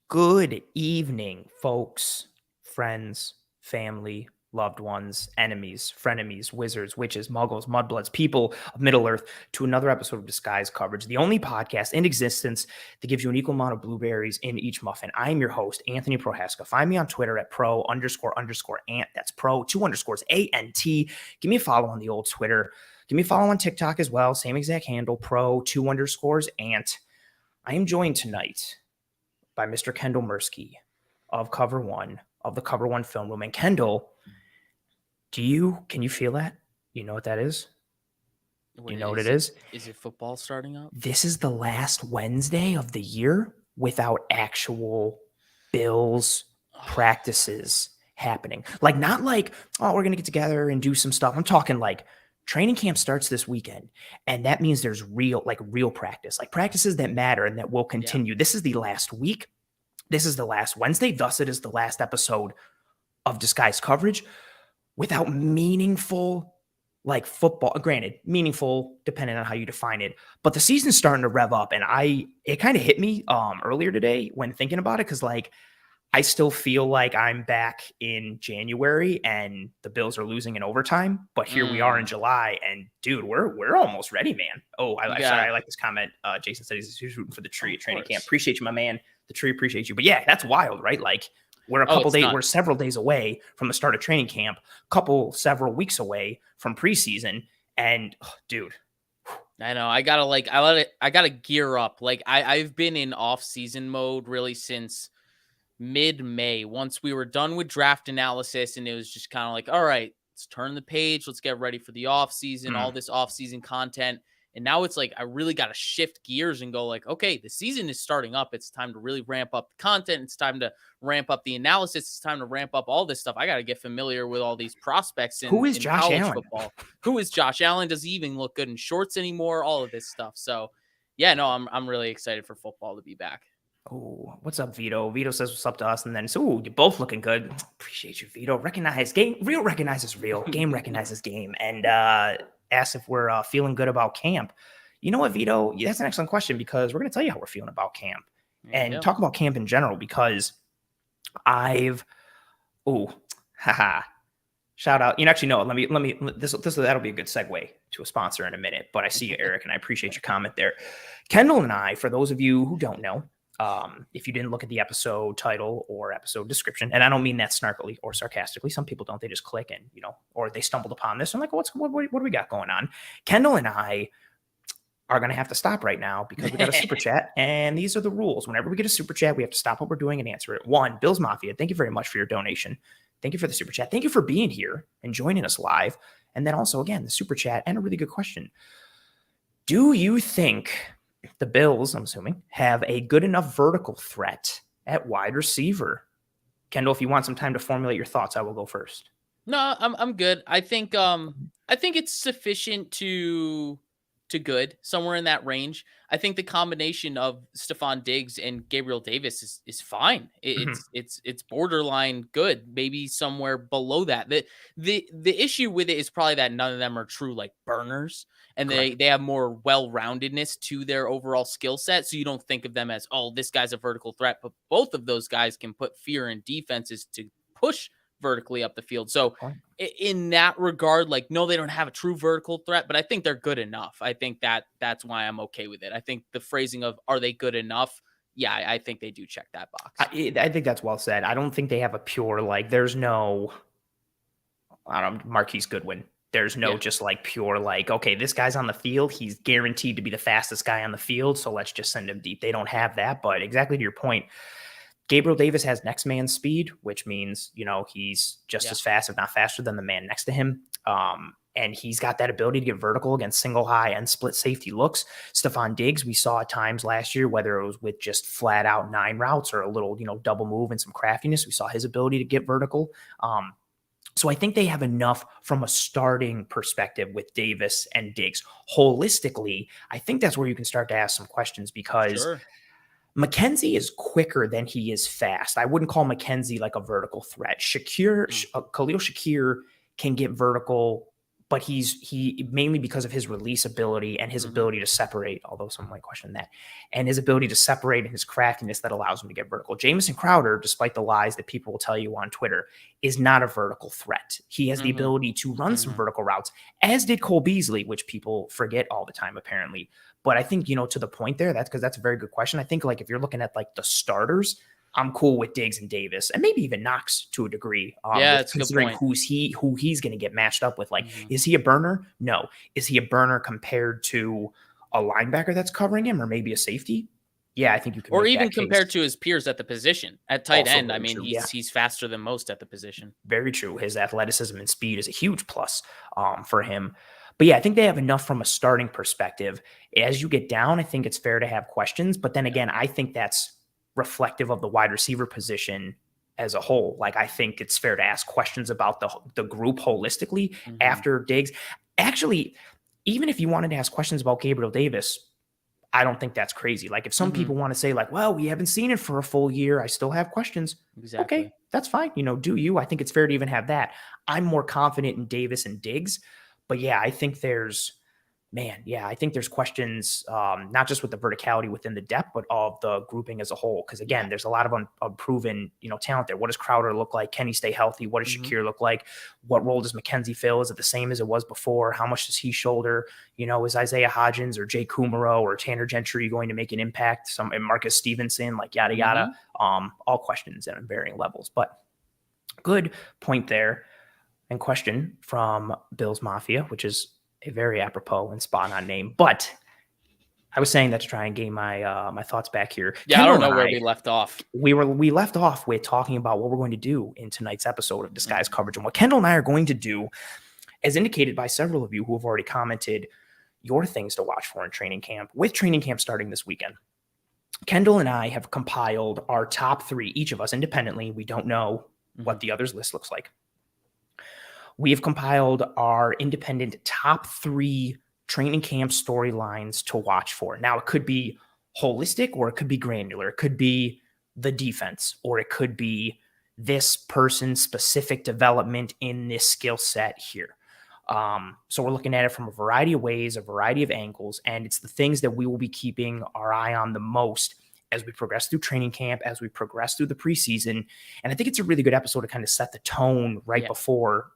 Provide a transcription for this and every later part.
Good evening, folks, friends, family, loved ones, enemies, frenemies, wizards, witches, muggles, mudbloods, people of Middle-earth, to another episode of Disguise Coverage, the only podcast in existence that gives you an equal amount of blueberries in each muffin. I am your host, Anthony Prohaska. Find me on Twitter at pro__ant. That's pro, 2 underscores, A-N-T. Give me a follow on the old Twitter. Give me a follow on TikTok as well. Same exact handle, pro, 2 underscores, ant. I am joined tonight by Mr. Kendall Mirsky of Cover One, of the Cover One Film Room. And Kendall, can you feel that? You know what that is? Wait, you know what it is? Is it football starting up? This is the last Wednesday of the year without actual Bills practices happening. Like, not like, oh, we're going to get together and do some stuff. I'm talking like training camp starts this weekend, and that means there's real practice, like practices that matter and that will continue. This is the last week. This is the last Wednesday. Thus, it is the last episode of Disguise Coverage without meaningful, like, football. Granted, meaningful depending on how you define it, but the season's starting to rev up, and it kind of hit me earlier today when thinking about it, because like I still feel like I'm back in January and the Bills are losing in overtime, but here we are in July, and dude, we're almost ready, man. Oh, sorry, I like this comment. Jason said he's rooting for the tree at training camp. Appreciate you, my man. The tree appreciates you. But yeah, that's wild, right? Like we're several days away from the start of training camp, several weeks away from preseason, and dude. I know. I gotta gear up. Like I've been in off-season mode really since mid-May, once we were done with draft analysis, and it was just kind of like, all right, let's turn the page, let's get ready for the off-season, all this off-season content. And now it's like I really got to shift gears and go like, okay, the season is starting up. It's time to really ramp up the content. It's time to ramp up the analysis. It's time to ramp up all this stuff. I got to get familiar with all these prospects in college football. Who is Josh Allen? Does he even look good in shorts anymore? All of this stuff. So yeah, no, I'm really excited for football to be back. Oh, what's up, Vito? Vito says what's up to us, and then so you're both looking good. Appreciate you, Vito. Recognize game. Real recognizes real. Game recognizes game, and asks if we're feeling good about camp. You know what, Vito? That's an excellent question, because we're going to tell you how we're feeling about camp and talk about camp in general, because shout out. Actually, no. Let me. That'll be a good segue to a sponsor in a minute. But I see you, Eric, and I appreciate your comment there. Kendall and I, for those of you who don't know, if you didn't look at the episode title or episode description, and I don't mean that snarkily or sarcastically, some people don't, they just click and, or they stumbled upon this. I'm like, what do we got going on? Kendall and I are going to have to stop right now because we got a super chat, and these are the rules. Whenever we get a super chat, we have to stop what we're doing and answer it. One, Bills Mafia, thank you very much for your donation. Thank you for the super chat. Thank you for being here and joining us live. And then also, again, the super chat and a really good question. Do you think the Bills, I'm assuming, have a good enough vertical threat at wide receiver? Kendall, if you want some time to formulate your thoughts, I will go first. No, I'm good. I think it's sufficient to good, somewhere in that range. I think the combination of Stephon Diggs and Gabriel Davis is fine. It's borderline good, maybe somewhere below that. The issue with it is probably that none of them are true like burners, and they have more well-roundedness to their overall skill set. So you don't think of them as, oh, this guy's a vertical threat, but both of those guys can put fear in defenses to push vertically up the field. So in that regard, like, no, they don't have a true vertical threat, but I think they're good enough. I think that's why I'm okay with it. I think the phrasing of, are they good enough? Yeah, I think they do check that box. I think that's well said. I don't think they have a pure, like, there's no, Marquise Goodwin. There's no just like pure, like, okay, this guy's on the field, he's guaranteed to be the fastest guy on the field, so let's just send him deep. They don't have that, but exactly to your point, Gabriel Davis has next man speed, which means, he's just as fast, if not faster, than the man next to him. And he's got that ability to get vertical against single high and split safety looks. Stephon Diggs, we saw at times last year, whether it was with just flat out 9 routes or a little, double move and some craftiness, we saw his ability to get vertical. So I think they have enough from a starting perspective with Davis and Diggs. Holistically, I think that's where you can start to ask some questions, because McKenzie is quicker than he is fast. I wouldn't call McKenzie like a vertical threat. Khalil Shakir can get vertical but he mainly because of his release ability and his ability to separate, although some might question that, and his ability to separate and his craftiness that allows him to get vertical. Jamison Crowder, despite the lies that people will tell you on Twitter, is not a vertical threat. He has the ability to run some vertical routes, as did Cole Beasley, which people forget all the time, apparently. But I think, to the point there, that's because that's a very good question. I think like if you're looking at like the starters, I'm cool with Diggs and Davis, and maybe even Knox to a degree. That's considering a good point. who he's going to get matched up with. Like, is he a burner? No. Is he a burner compared to a linebacker that's covering him, or maybe a safety? Yeah, I think you can. Or make even that compared case. to his peers at the position at tight Also end. I very mean, true, he's faster than most at the position. Very true. His athleticism and speed is a huge plus for him. But yeah, I think they have enough from a starting perspective. As you get down, I think it's fair to have questions. But then again, I think that's reflective of the wide receiver position as a whole. Like, I think it's fair to ask questions about the group holistically after Diggs. Actually, even if you wanted to ask questions about Gabriel Davis, I don't think that's crazy. Like, if some people want to say like, well, we haven't seen it for a full year, I still have questions. Exactly. Okay, that's fine. Do you? I think it's fair to even have that. I'm more confident in Davis and Diggs, but yeah, I think there's questions, not just with the verticality within the depth, but of the grouping as a whole. Because again, there's a lot of unproven, talent there. What does Crowder look like? Can he stay healthy? What does Shakir look like? What role does McKenzie fill? Is it the same as it was before? How much does he shoulder? Is Isaiah Hodgins or Jay Kumaro or Tanner Gentry going to make an impact? And Marcus Stevenson, like yada yada. All questions at varying levels. But good point there. And question from Bills Mafia, which is a very apropos and spot on name, but I was saying that to try and gain my my thoughts back here. Yeah, Kendall, I don't know where we left off. We left off with talking about what we're going to do in tonight's episode of Disguise Coverage, and what Kendall and I are going to do, as indicated by several of you who have already commented your things to watch for in training camp. With training camp starting this weekend, Kendall and I have compiled our top 3, each of us independently. We don't know what the other's list looks like. We have compiled our independent top 3 training camp storylines to watch for. Now, it could be holistic or it could be granular. It could be the defense, or it could be this person's specific development in this skill set here. So we're looking at it from a variety of ways, a variety of angles, and it's the things that we will be keeping our eye on the most as we progress through training camp, as we progress through the preseason. And I think it's a really good episode to kind of set the tone right before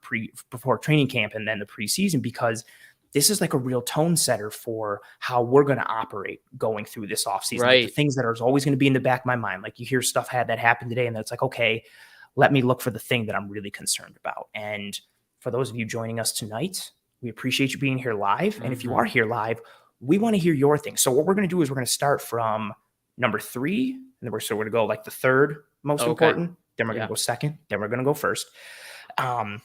training camp and then the preseason, because this is like a real tone setter for how we're going to operate going through this offseason. Right. Like the things that are always going to be in the back of my mind. Like you hear stuff that happened today, and that's like, okay, let me look for the thing that I'm really concerned about. And for those of you joining us tonight, we appreciate you being here live. And if you are here live, we want to hear your thing. So what we're going to do is we're going to start from number 3, and then we're going to go like the third most important. Then we're going to go second. Then we're going to go first. And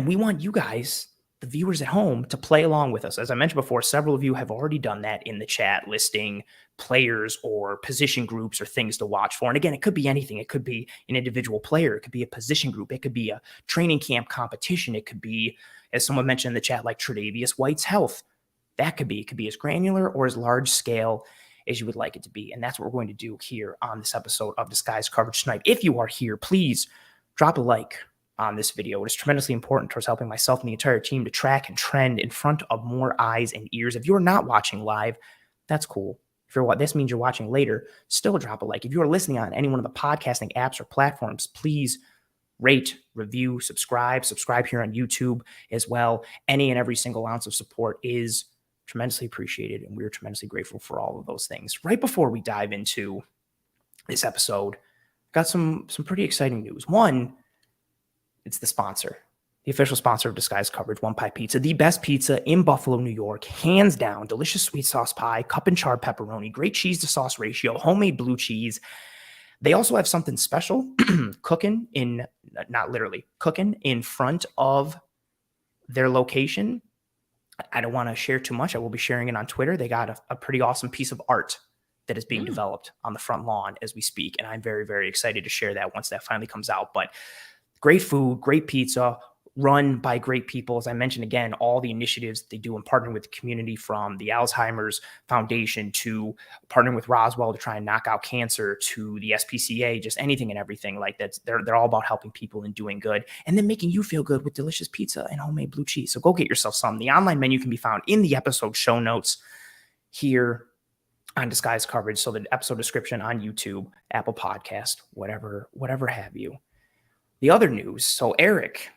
we want you guys, the viewers at home, to play along with us. As I mentioned before, several of you have already done that in the chat, listing players or position groups or things to watch for. And again, it could be anything. It could be an individual player. It could be a position group. It could be a training camp competition. It could be, as someone mentioned in the chat, like Tre'Davious White's health. It could be as granular or as large scale as you would like it to be. And that's what we're going to do here on this episode of Disguise Coverage tonight. If you are here, please drop a like on this video. It is tremendously important towards helping myself and the entire team to track and trend in front of more eyes and ears. If you're not watching live, that's cool. This means you're watching later, still drop a like. If you are listening on any one of the podcasting apps or platforms, please rate, review, subscribe here on YouTube as well. Any and every single ounce of support is tremendously appreciated, and we're tremendously grateful for all of those things. Right before we dive into this episode, got some pretty exciting news. One, it's the sponsor, the official sponsor of Disguise Coverage, One Pie Pizza, the best pizza in Buffalo, New York, hands down. Delicious sweet sauce pie, cup and char pepperoni, great cheese to sauce ratio, homemade blue cheese. They also have something special cooking in front of their location. I don't want to share too much. I will be sharing it on Twitter. They got a pretty awesome piece of art that is being developed on the front lawn as we speak. And I'm very, very excited to share that once that finally comes out. But great food, great pizza, run by great people. As I mentioned, again, all the initiatives that they do and partnering with the community, from the Alzheimer's Foundation to partnering with Roswell to try and knock out cancer, to the SPCA, just anything and everything like that. They're all about helping people and doing good, and then making you feel good with delicious pizza and homemade blue cheese. So go get yourself some. The online menu can be found in the episode show notes here on Disguise Coverage. So the episode description on YouTube, Apple Podcast, whatever have you. The other news. So Eric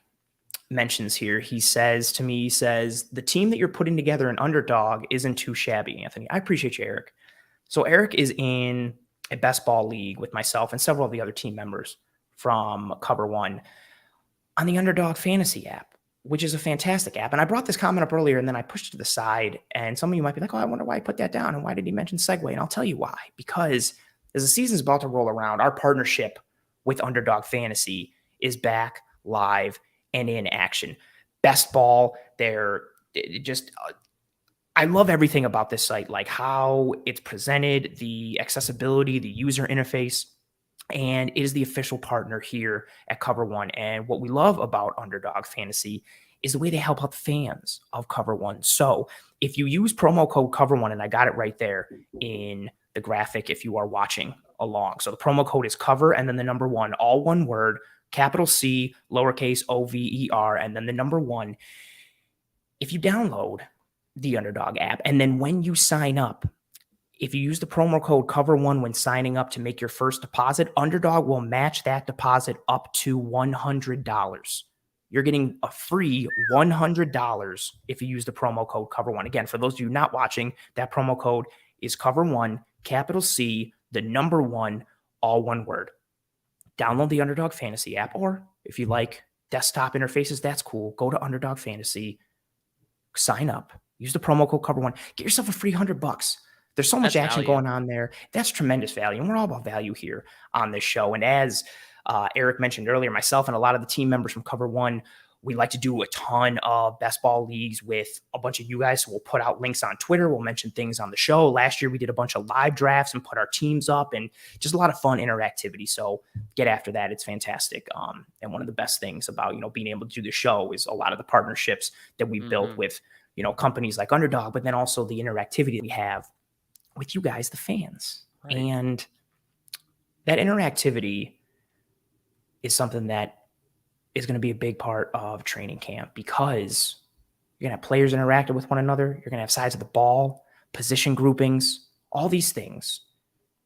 mentions here, he says, the team that you're putting together in Underdog isn't too shabby, Anthony. I appreciate you, Eric. So Eric is in a best ball league with myself and several of the other team members from Cover One on the Underdog Fantasy app, which is a fantastic app. And I brought this comment up earlier and then I pushed it to the side. And some of you might be like, oh, I wonder why he put that down. And why did he mention Segway? And I'll tell you why. Because as the season's about to roll around, our partnership with Underdog Fantasy is back live and in action. Best ball, they're just, I love everything about this site, like how it's presented, the accessibility, the user interface, and it is the official partner here at Cover One. And what we love about Underdog Fantasy is the way they help out the fans of Cover One. So if you use promo code Cover One, and I got it right there in the graphic if you are watching along. So the promo code is Cover and then the number one, all one word, capital C, lowercase OVER, and then the number one. If you download the Underdog app, and then when you sign up, if you use the promo code Cover One when signing up to make your first deposit, Underdog will match that deposit up to $100. You're getting a free $100 if you use the promo code Cover One. Again, for those of you not watching, that promo code is Cover One, capital C, the number one, all one word. Download the Underdog Fantasy app, or if you like desktop interfaces, that's cool. Go to Underdog Fantasy, sign up, use the promo code Cover One, get yourself a free $100. There's so much action going on there. That's tremendous value. And we're all about value here on this show. And as Eric mentioned earlier, myself and a lot of the team members from Cover One, we like to do a ton of best ball leagues with a bunch of you guys. So we'll put out links on Twitter. We'll mention things on the show. Last year, we did a bunch of live drafts and put our teams up, and just a lot of fun interactivity. So get after that. It's fantastic. And one of the best things about, being able to do the show is a lot of the partnerships that we built with, companies like Underdog, but then also the interactivity we have with you guys, the fans. Right. And that interactivity is something that is going to be a big part of training camp, because you're going to have players interacting with one another. You're going to have sides of the ball, position groupings, all these things.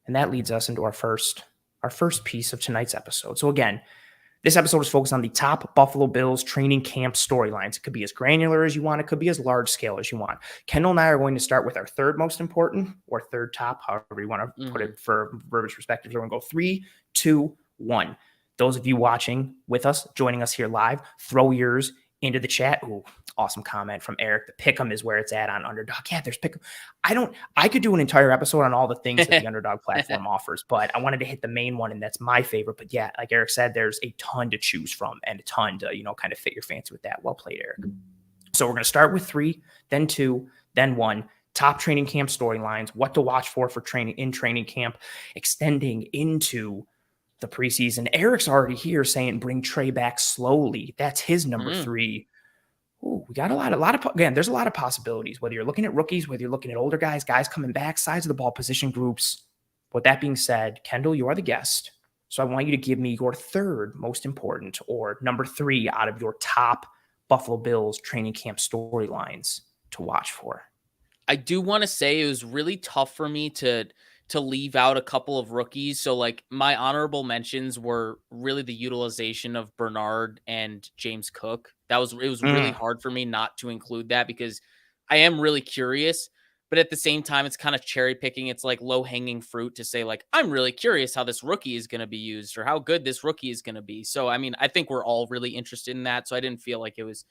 And that leads us into our first piece of tonight's episode. So again, this episode is focused on the top Buffalo Bills training camp storylines. It could be as granular as you want. It could be as large scale as you want. Kendall and I are going to start with our third most important, or third top, however you want to put it for verbiage perspective. We're going to go 3, 2, 1. Those of you watching with us, joining us here live, throw yours into the chat. Ooh, awesome comment from Eric. The Pick'em is where it's at on Underdog. Yeah, there's Pick'em. I could do an entire episode on all the things that the Underdog platform offers, but I wanted to hit the main one, and that's my favorite. But yeah, like Eric said, there's a ton to choose from and a ton to, kind of fit your fancy with that. Well played, Eric. So we're going to start with 3, then 2, then 1. Top training camp storylines, what to watch for training camp, extending into the preseason. Eric's already here saying bring Trey back slowly. That's his number 3. Ooh, we got there's a lot of possibilities, whether you're looking at rookies, whether you're looking at older guys coming back, sides of the ball, position groups. With that being said, Kendall, you are the guest. So I want you to give me your third most important, or number 3 out of your top Buffalo Bills training camp storylines to watch for. I do want to say it was really tough for me to leave out a couple of rookies. So like my honorable mentions were really the utilization of Bernard and James Cook. It was really hard for me not to include that, because I am really curious, but at the same time, it's kind of cherry picking. It's like low hanging fruit to say like, I'm really curious how this rookie is going to be used, or how good this rookie is going to be. So, I mean, I think we're all really interested in that. So I didn't feel like it was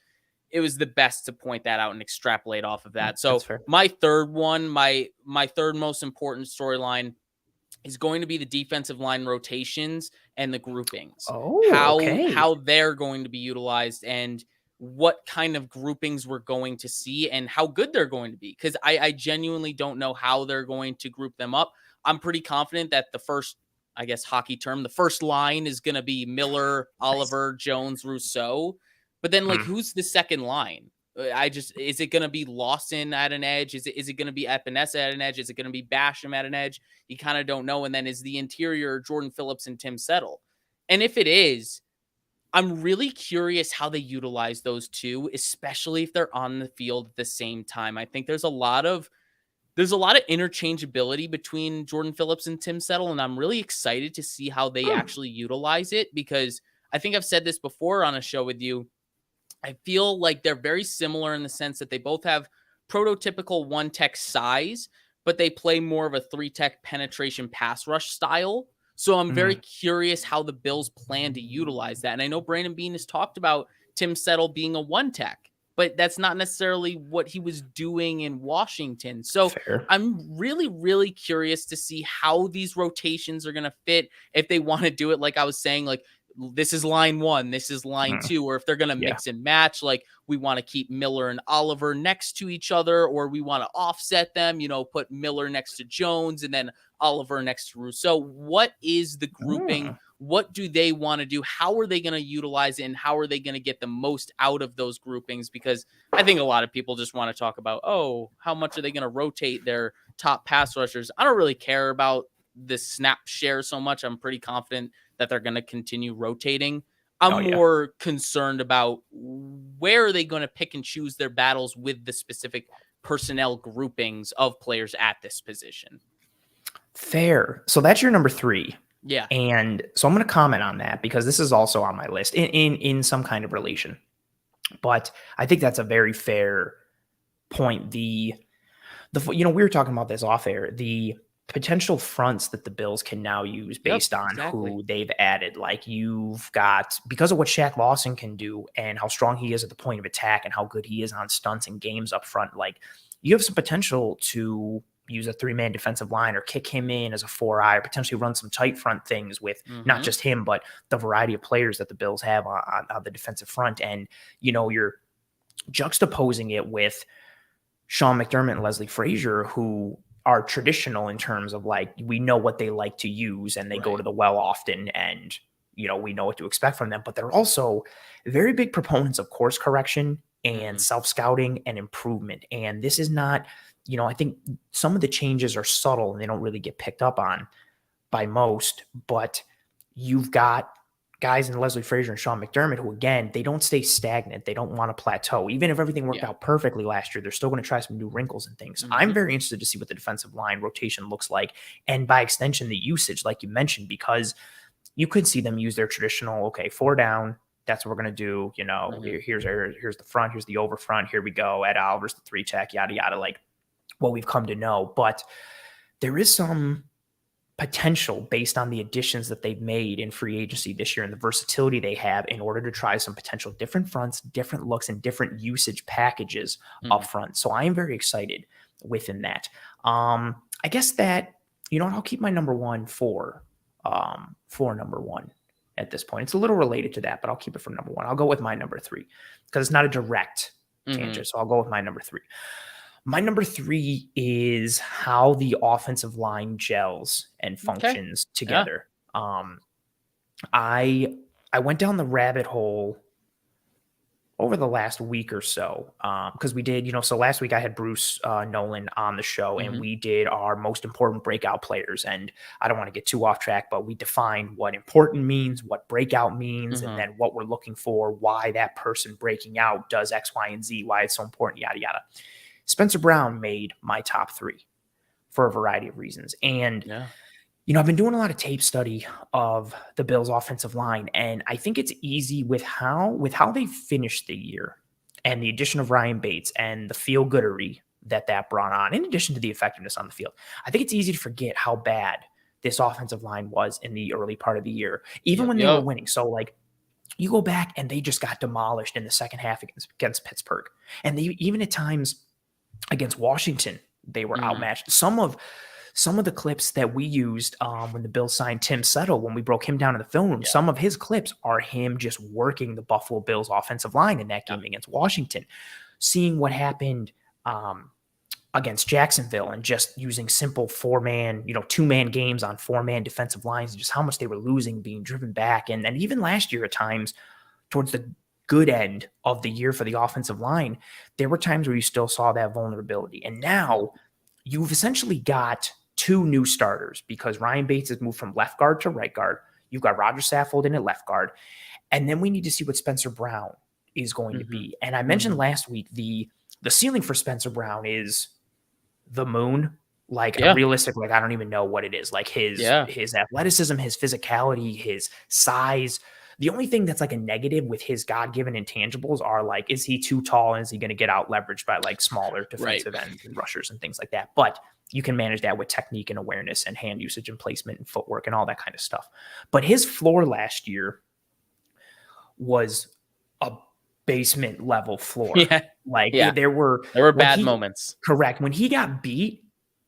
the best to point that out and extrapolate off of that. So my third one, my third most important storyline is going to be the defensive line rotations and the groupings. How they're going to be utilized, and what kind of groupings we're going to see, and how good they're going to be. Because I genuinely don't know how they're going to group them up. I'm pretty confident that the first, I guess, hockey term, the first line is going to be Miller, Oliver, Jones, Rousseau. But then, like, Mm. who's the second line? Is it going to be Lawson at an edge? Is it going to be Epinesa at an edge? Is it going to be Basham at an edge? You kind of don't know. And then is the interior Jordan Phillips and Tim Settle? And if it is, I'm really curious how they utilize those two, especially if they're on the field at the same time. I think there's a lot of interchangeability between Jordan Phillips and Tim Settle, and I'm really excited to see how they Hmm. actually utilize it because I think I've said this before on a show with you. I feel like they're very similar in the sense that they both have prototypical one tech size, but they play more of a three tech penetration pass rush style. So I'm very Mm. curious how the Bills plan to utilize that. And I know Brandon Bean has talked about Tim Settle being a one tech, but that's not necessarily what he was doing in Washington. So Fair. I'm really, really curious to see how these rotations are going to fit. If they want to do it, like I was saying, like this is line one, this is line Mm. two, or if they're going to Yeah. mix and match, like we want to keep Miller and Oliver next to each other, or we want to offset them, put Miller next to Jones and then Oliver next to Rousseau. What is the grouping? Mm. What do they want to do? How are they going to utilize it? And how are they going to get the most out of those groupings? Because I think a lot of people just want to talk about, oh, how much are they going to rotate their top pass rushers? I don't really care about the snap share so much. I'm pretty confident that they're going to continue rotating. I'm Oh yeah. more concerned about where are they going to pick and choose their battles with the specific personnel groupings of players at this position. Fair. So that's your number 3. Yeah. And so I'm going to comment on that because this is also on my list in some kind of relation. But I think that's a very fair point. We were talking about this off air, the potential fronts that the Bills can now use Yep. based on Exactly. who they've added. Like you've got, because of what Shaq Lawson can do and how strong he is at the point of attack and how good he is on stunts and games up front, like you have some potential to use a 3-man defensive line or kick him in as a 4-eye or potentially run some tight front things with not just him, but the variety of players that the Bills have on the defensive front. And, you're juxtaposing it with Sean McDermott and Leslie Frazier, who are traditional in terms of like, we know what they like to use and they go to the well often and, we know what to expect from them, but they're also very big proponents of course correction and self-scouting and improvement. And this is not, I think some of the changes are subtle and they don't really get picked up on by most, but you've got guys in Leslie Frazier and Sean McDermott who, again, they don't stay stagnant. They don't want to plateau. Even if everything worked out perfectly last year, they're still going to try some new wrinkles and things. I'm very interested to see what the defensive line rotation looks like. And by extension, the usage, like you mentioned, because you could see them use their traditional, 4 down. That's what we're going to do. Here's the front. Here's the over front. Here we go. Ed Oliver's the 3 tech, yada, yada, like what we've come to know. But there is some potential based on the additions that they've made in free agency this year and the versatility they have in order to try some potential different fronts, different looks, and different usage packages up front. So I am very excited within that. I guess that, I'll keep my number 1 for number 1 at this point. It's a little related to that, but I'll keep it for number 1. I'll go with my number 3 because it's not a direct tangent. So I'll go with my number 3. My number 3 is how the offensive line gels and functions together. I went down the rabbit hole over the last week or so because we did, so last week I had Bruce Nolan on the show and we did our most important breakout players. And I don't want to get too off track, but we defined what important means, what breakout means, and then what we're looking for, why that person breaking out does X, Y, and Z, why it's so important, yada, yada. Spencer Brown made my top 3 for a variety of reasons. And, I've been doing a lot of tape study of the Bills offensive line. And I think it's easy with how they finished the year and the addition of Ryan Bates and the feel-goodery that brought on, in addition to the effectiveness on the field. I think it's easy to forget how bad this offensive line was in the early part of the year, even when they were winning. So like, you go back and they just got demolished in the second half against Pittsburgh. And they even at times against Washington, they were outmatched. Some of the clips that we used when the Bills signed Tim Settle, when we broke him down in the film room, some of his clips are him just working the Buffalo Bills offensive line in that game against Washington. Seeing what happened against Jacksonville and just using simple 4-man, 2-man games on 4-man defensive lines, and just how much they were losing, being driven back. And even last year at times towards the good end of the year for the offensive line, there were times where you still saw that vulnerability. And now you've essentially got two new starters because Ryan Bates has moved from left guard to right guard. You've got Roger Saffold in at left guard. And then we need to see what Spencer Brown is going to be. And I mentioned last week, the ceiling for Spencer Brown is the moon. Like realistic, like I don't even know what it is. Like his athleticism, his physicality, his size. The only thing that's like a negative with his God-given intangibles are like, is he too tall and is he going to get out leveraged by like smaller defensive ends and rushers and things like that? But you can manage that with technique and awareness and hand usage and placement and footwork and all that kind of stuff. But his floor last year was a basement level floor. There were bad moments. Correct. When he got beat,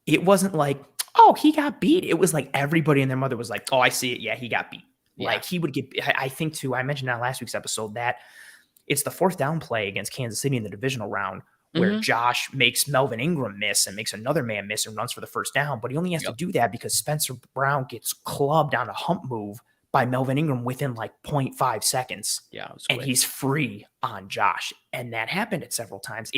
it wasn't like, oh, he got beat. It was like everybody and their mother was like, oh, I see it. Yeah, he got beat. Yeah. Like he would get, I think too, I mentioned on last week's episode that it's the fourth down play against Kansas City in the divisional round where Josh makes Melvin Ingram miss and makes another man miss and runs for the first down. But he only has to do that because Spencer Brown gets clubbed on a hump move by Melvin Ingram within like 0.5 seconds. Yeah. And he's free on Josh. And that happened at several times.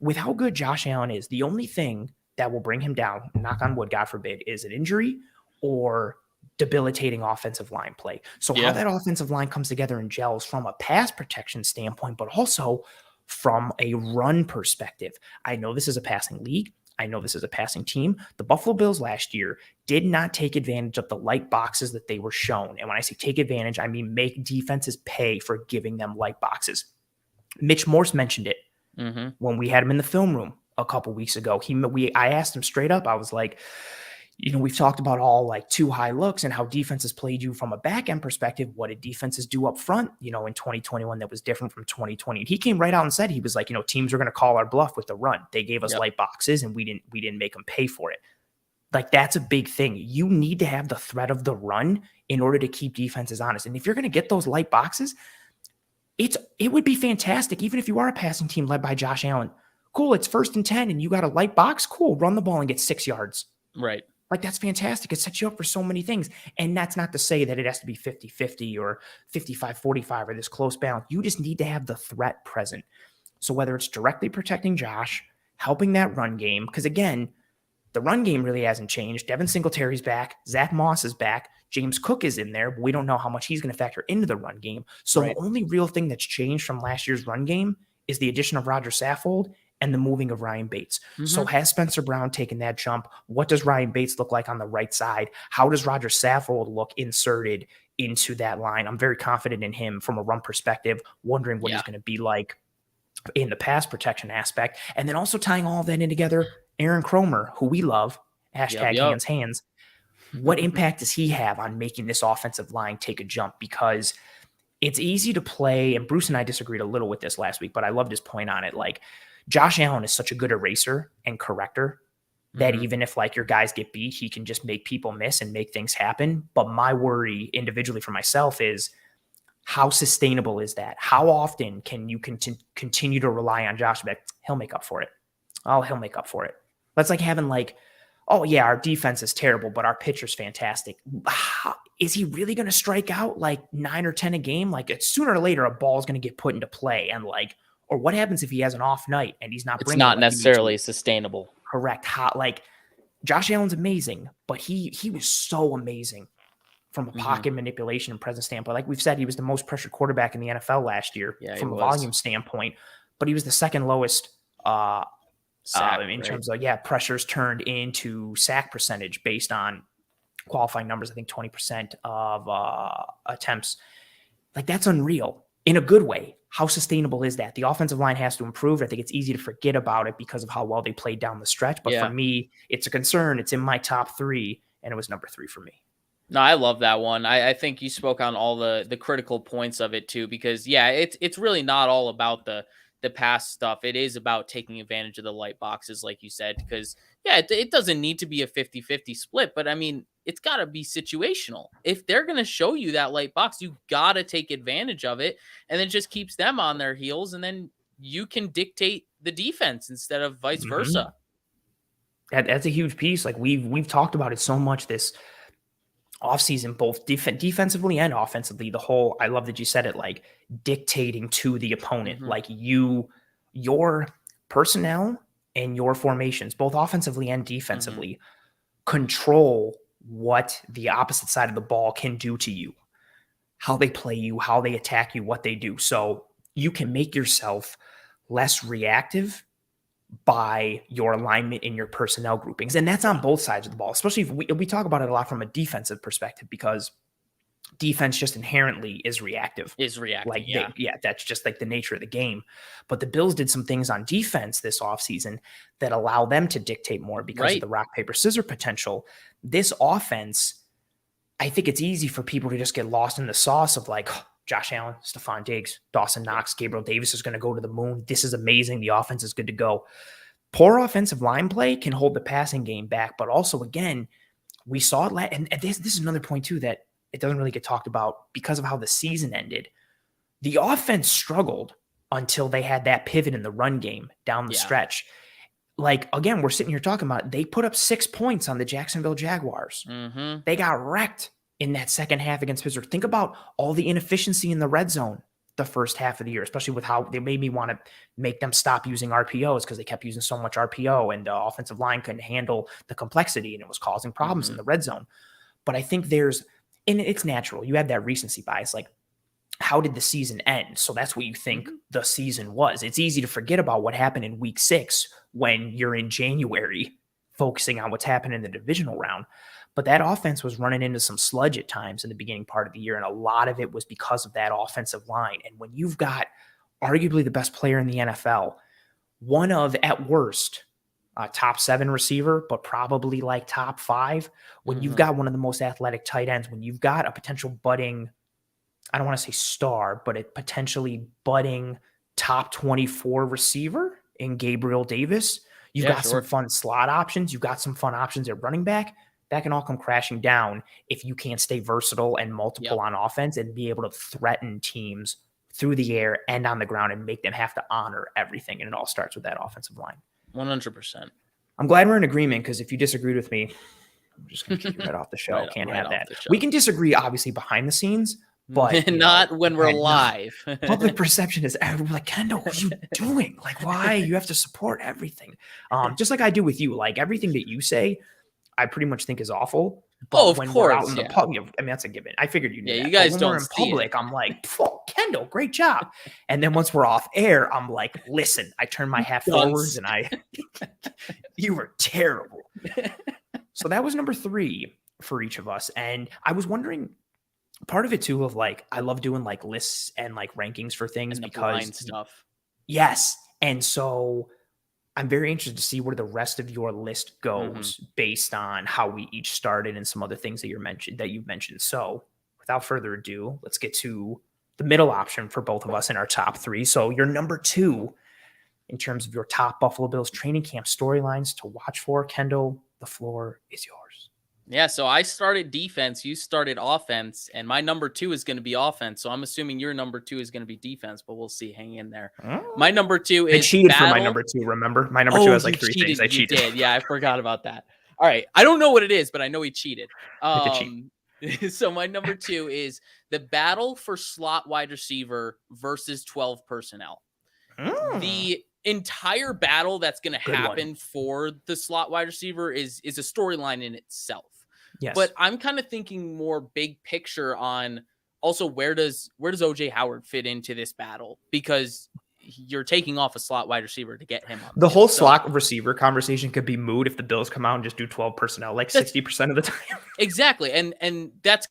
With how good Josh Allen is, the only thing that will bring him down, knock on wood, God forbid, is an injury or debilitating offensive line play. So how that offensive line comes together and gels from a pass protection standpoint, but also from a run perspective. I know this is a passing league. I know this is a passing team. The Buffalo Bills last year did not take advantage of the light boxes that they were shown. And when I say take advantage, I mean make defenses pay for giving them light boxes. Mitch Morse mentioned it when we had him in the film room a couple weeks ago. I asked him straight up. I was like, we've talked about all like too high looks and how defenses played you from a back end perspective. What did defenses do up front, in 2021 that was different from 2020? And he came right out and said, he was like, teams are going to call our bluff with the run. They gave us light boxes and we didn't make them pay for it. Like that's a big thing. You need to have the threat of the run in order to keep defenses honest. And if you're going to get those light boxes, it would be fantastic. Even if you are a passing team led by Josh Allen, cool. It's 1st and 10 and you got a light box. Cool. Run the ball and get 6 yards. Right. Like that's fantastic. It sets you up for so many things. And that's not to say that it has to be 50-50 or 55-45 or this close balance. You just need to have the threat present. So whether it's directly protecting Josh, helping that run game, because again, the run game really hasn't changed. Devin Singletary's back. Zach Moss is back. James Cook is in there, but we don't know how much he's going to factor into the run game. So the only real thing that's changed from last year's run game is the addition of Roger Saffold and the moving of Ryan Bates. So has Spencer Brown taken that jump? What does Ryan Bates look like on the right side? How does Roger Saffold look inserted into that line? I'm very confident in him from a run perspective, wondering what he's going to be like in the pass protection aspect. And then also tying all of that in together, Aaron Cromer, who we love, #hands. What impact does he have on making this offensive line take a jump? Because it's easy to play, and Bruce and I disagreed a little with this last week, but I loved his point on it. Like, Josh Allen is such a good eraser and corrector that even if like your guys get beat, he can just make people miss and make things happen. But my worry individually for myself is how sustainable is that? How often can you continue to rely on Josh? But he'll make up for it. Oh, he'll make up for it. That's like having like, oh yeah, our defense is terrible, but our pitcher's fantastic. Is he really going to strike out like 9 or 10 a game? Like sooner or later, a ball is going to get put into play. And like, or what happens if he has an off night and he's not bringing it? It's not necessarily sustainable. Correct. Like Josh Allen's amazing, but he was so amazing from a pocket manipulation and presence standpoint. Like we've said, he was the most pressured quarterback in the NFL last year from a volume standpoint, but he was the second lowest in terms of pressures turned into sack percentage based on qualifying numbers. I think 20% of attempts. Like that's unreal in a good way. How sustainable is that? The offensive line has to improve. I think it's easy to forget about it because of how well they played down the stretch. But for me, it's a concern. It's in my top 3, and it was number 3 for me. No, I love that one. I think you spoke on all the critical points of it too, because it's really not all about the pass stuff. It is about taking advantage of the light boxes, like you said, because it doesn't need to be a 50-50 split, but I mean, it's got to be situational. If they're going to show you that light box, you got to take advantage of it, and it just keeps them on their heels, and then you can dictate the defense instead of vice versa. That's a huge piece. Like we've talked about it so much this offseason, both defensively and offensively, I love that you said it, like dictating to the opponent, like your personnel and your formations, both offensively and defensively, control what the opposite side of the ball can do to you, how they play you, how they attack you, what they do. So you can make yourself less reactive by your alignment in your personnel groupings. And that's on both sides of the ball, especially if we talk about it a lot from a defensive perspective, because defense just inherently is reactive. Like, that's just like the nature of the game. But the Bills did some things on defense this offseason that allow them to dictate more because of the rock, paper, scissors potential. This offense, I think it's easy for people to just get lost in the sauce of like, Josh Allen, Stephon Diggs, Dawson Knox, Gabriel Davis is going to go to the moon. This is amazing. The offense is good to go. Poor offensive line play can hold the passing game back, but also, again, we saw it. And this is another point, too, that it doesn't really get talked about because of how the season ended. The offense struggled until they had that pivot in the run game down the stretch. Like, again, we're sitting here talking about they put up 6 points on the Jacksonville Jaguars. They got wrecked in that second half against Pittsburgh. Think about all the inefficiency in the red zone the first half of the year, especially with how they made me want to make them stop using RPOs because they kept using so much RPO and the offensive line couldn't handle the complexity and it was causing problems in the red zone. But I think and it's natural. You have that recency bias. Like, how did the season end? So that's what you think the season was. It's easy to forget about what happened in week 6 when you're in January focusing on what's happened in the divisional round. But that offense was running into some sludge at times in the beginning part of the year, and a lot of it was because of that offensive line. And when you've got arguably the best player in the NFL, one of, at worst, a top 7 receiver, but probably like top 5, when you've got one of the most athletic tight ends, when you've got a potential budding, I don't want to say star, but a potentially budding top 24 receiver in Gabriel Davis, you've got some fun slot options, you've got some fun options at running back. That can all come crashing down if you can't stay versatile and multiple on offense and be able to threaten teams through the air and on the ground and make them have to honor everything. And it all starts with that offensive line. 100%. I'm glad we're in agreement, because if you disagreed with me, I'm just going to kick you right off the show. Can't have that. We can disagree, obviously, behind the scenes, but not when we're live. Public perception is like, Kendall, what are you doing? Like, why? You have to support everything. Just like I do with you. Like, everything that you say, I pretty much think is awful. But when we're out in the public, I mean, that's a given. I figured you knew that. You guys when don't we're in public, I'm like, Kendall, great job. And then once we're off air, I'm like, listen, I turn my hat forwards and you were terrible. So that was number 3 for each of us. And I was wondering, part of it too, of like, I love doing like lists and like rankings for things and because stuff. Yes. And so I'm very interested to see where the rest of your list goes based on how we each started and some other things that you've mentioned. So without further ado, let's get to the middle option for both of us in our top 3. So your number 2 in terms of your top Buffalo Bills training camp storylines to watch for. Kendall, the floor is yours. Yeah, so I started defense, you started offense, and my number 2 is going to be offense. So I'm assuming your number 2 is going to be defense, but we'll see. Hang in there. My number 2 is I cheated for my number 2, remember? My number 2 has like 3 things. I cheated. You did. Yeah, I forgot about that. All right. I don't know what it is, but I know he cheated. So my number 2 is the battle for slot wide receiver versus 12 personnel. The entire battle that's going to happen for the slot wide receiver is a storyline in itself. Yes. But I'm kind of thinking more big picture on also where does OJ Howard fit into this battle, because you're taking off a slot wide receiver to get him up. The whole slot receiver conversation could be moot if the Bills come out and just do 12 personnel like 60% of the time. Exactly. And that's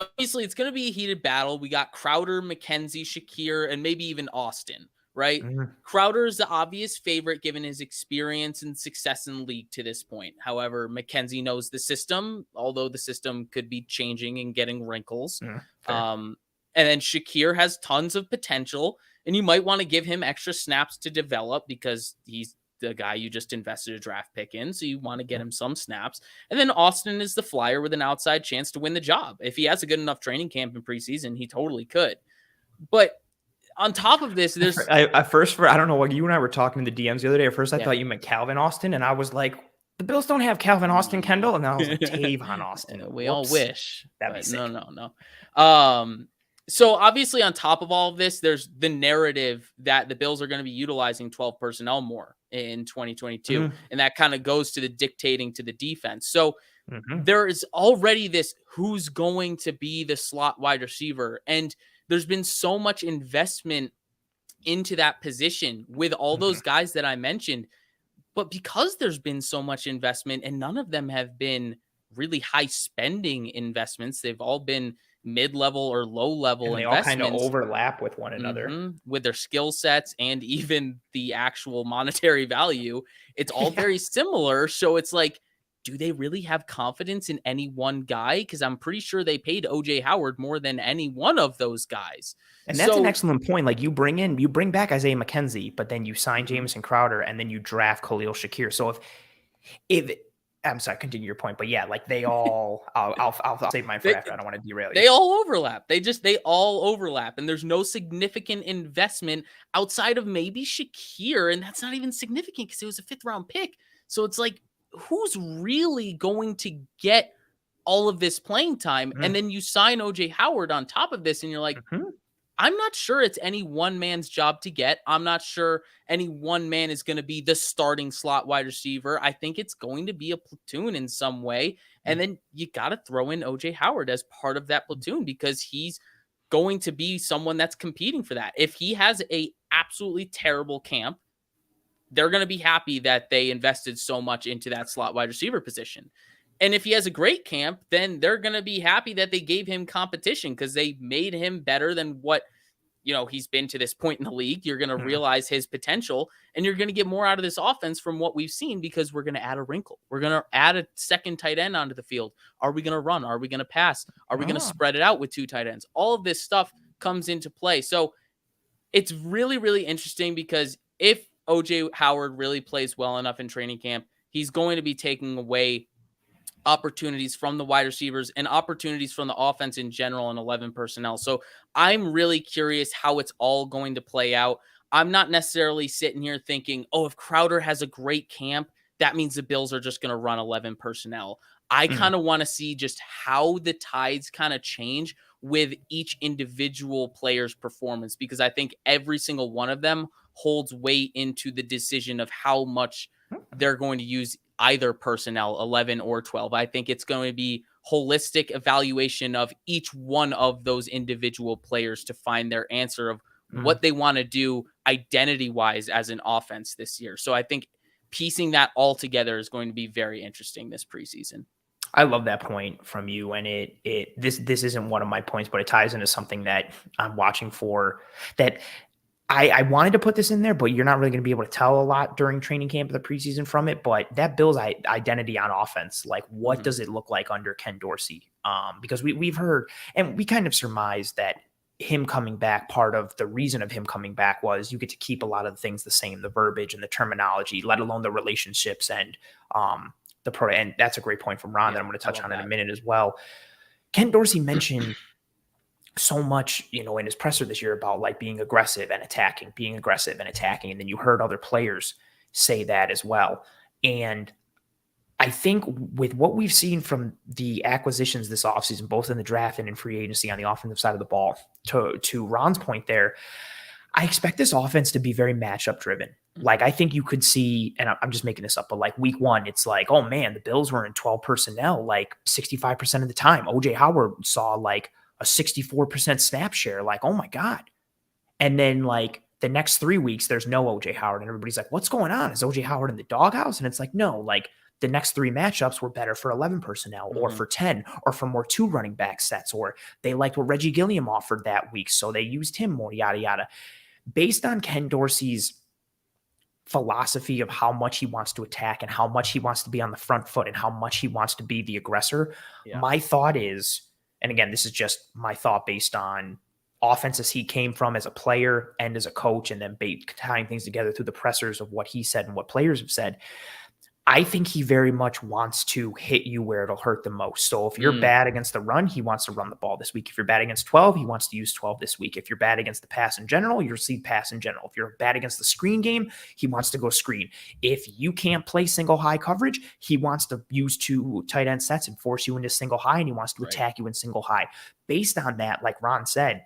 obviously it's going to be a heated battle. We got Crowder, McKenzie, Shakir, and maybe even Austin. Right? Crowder is the obvious favorite given his experience and success in the league to this point. However, McKenzie knows the system, although the system could be changing and getting wrinkles. And then Shakir has tons of potential, and you might want to give him extra snaps to develop because he's the guy you just invested a draft pick in. So you want to get him some snaps. And then Austin is the flyer with an outside chance to win the job. If he has a good enough training camp in preseason, he totally could. But on top of this, there's I don't know what you and I were talking in the DMs the other day. At first, I thought you meant Calvin Austin, and I was like, the Bills don't have Calvin Austin Kendall. And I was like, Tavon Austin. We all Whoops. wish, That'd be but sick. no. So obviously on top of all of this, there's the narrative that the Bills are going to be utilizing 12 personnel more in 2022. And that kind of goes to the dictating to the defense. So there is already this who's going to be the slot wide receiver. And there's been so much investment into that position with all those guys that I mentioned. But because there's been so much investment and none of them have been really high spending investments, they've all been mid-level or low-level and they all kind of investments overlap with one another. with their skill sets and even the actual monetary value. It's all very similar. So it's like, do they really have confidence in any one guy? Because I'm pretty sure they paid OJ Howard more than any one of those guys. And that's an excellent point. Like you bring back Isaiah McKenzie, but then you sign Jamison Crowder and then you draft Khalil Shakir. So if I'm sorry, continue your point, but yeah, like they all, I'll save mine for after. I don't want to derail you. They all overlap. They all overlap, and there's no significant investment outside of maybe Shakir, and that's not even significant because it was a 5th round pick. So it's like, who's really going to get all of this playing time? And then you sign OJ Howard on top of this, and you're like, I'm not sure it's any one man's job to get. I'm not sure any one man is going to be the starting slot wide receiver. I think it's going to be a platoon in some way. And then you got to throw in OJ Howard as part of that platoon because he's going to be someone that's competing for that. If he has a absolutely terrible camp, they're going to be happy that they invested so much into that slot wide receiver position. And if he has a great camp, then they're going to be happy that they gave him competition because they made him better than what, he's been to this point in the league. You're going to realize his potential and you're going to get more out of this offense from what we've seen because we're going to add a wrinkle. We're going to add a second tight end onto the field. Are we going to run? Are we going to pass? Are we going to spread it out with 2 tight ends? All of this stuff comes into play. So it's really, really interesting because if OJ Howard really plays well enough in training camp, he's going to be taking away opportunities from the wide receivers and opportunities from the offense in general and 11 personnel. So I'm really curious how it's all going to play out. I'm not necessarily sitting here thinking, oh, if Crowder has a great camp, that means the Bills are just going to run 11 personnel. I kind of want to see just how the tides kind of change with each individual player's performance, because I think every single one of them holds weight into the decision of how much they're going to use either personnel, 11 or 12. I think it's going to be holistic evaluation of each one of those individual players to find their answer of what they want to do identity-wise as an offense this year. So I think piecing that all together is going to be very interesting this preseason. I love that point from you. And this isn't one of my points, but it ties into something that I'm watching for that I wanted to put this in there, but you're not really going to be able to tell a lot during training camp of the preseason from it. But that Bills identity on offense, like what does it look like under Ken Dorsey? Because we've heard and we kind of surmised that him coming back, part of the reason of him coming back was you get to keep a lot of the things the same, the verbiage and the terminology, let alone the relationships and and that's a great point from Ron that I'm going to touch on in a minute as well. Ken Dorsey mentioned so much, in his presser this year about like being aggressive and attacking. And then you heard other players say that as well. And I think with what we've seen from the acquisitions this offseason, both in the draft and in free agency on the offensive side of the ball, to Ron's point there, I expect this offense to be very matchup driven. Like I think you could see, and I'm just making this up, but like week 1, it's like, oh man, the Bills were in 12 personnel like 65% of the time. OJ Howard saw like a 64% snap share. Like, oh my God. And then like the next 3 weeks, there's no OJ Howard. And everybody's like, what's going on? Is OJ Howard in the doghouse? And it's like, no, like the next 3 matchups were better for 11 personnel or for 10 or for more 2 running back sets, or they liked what Reggie Gilliam offered that week. So they used him more, yada, yada. Based on Ken Dorsey's philosophy of how much he wants to attack and how much he wants to be on the front foot and how much he wants to be the aggressor. My thought is, and again, this is just my thought based on offenses he came from as a player and as a coach, and then tying things together through the pressers of what he said and what players have said. I think he very much wants to hit you where it'll hurt the most. So if you're Mm, bad against the run, he wants to run the ball this week. If you're bad against 12, he wants to use 12 this week. If you're bad against the pass in general, you'll see pass in general. If you're bad against the screen game, he wants to go screen. If you can't play single high coverage, he wants to use 2 tight end sets and force you into single high, and he wants to right. attack you in single high. Based on that, like Ron said,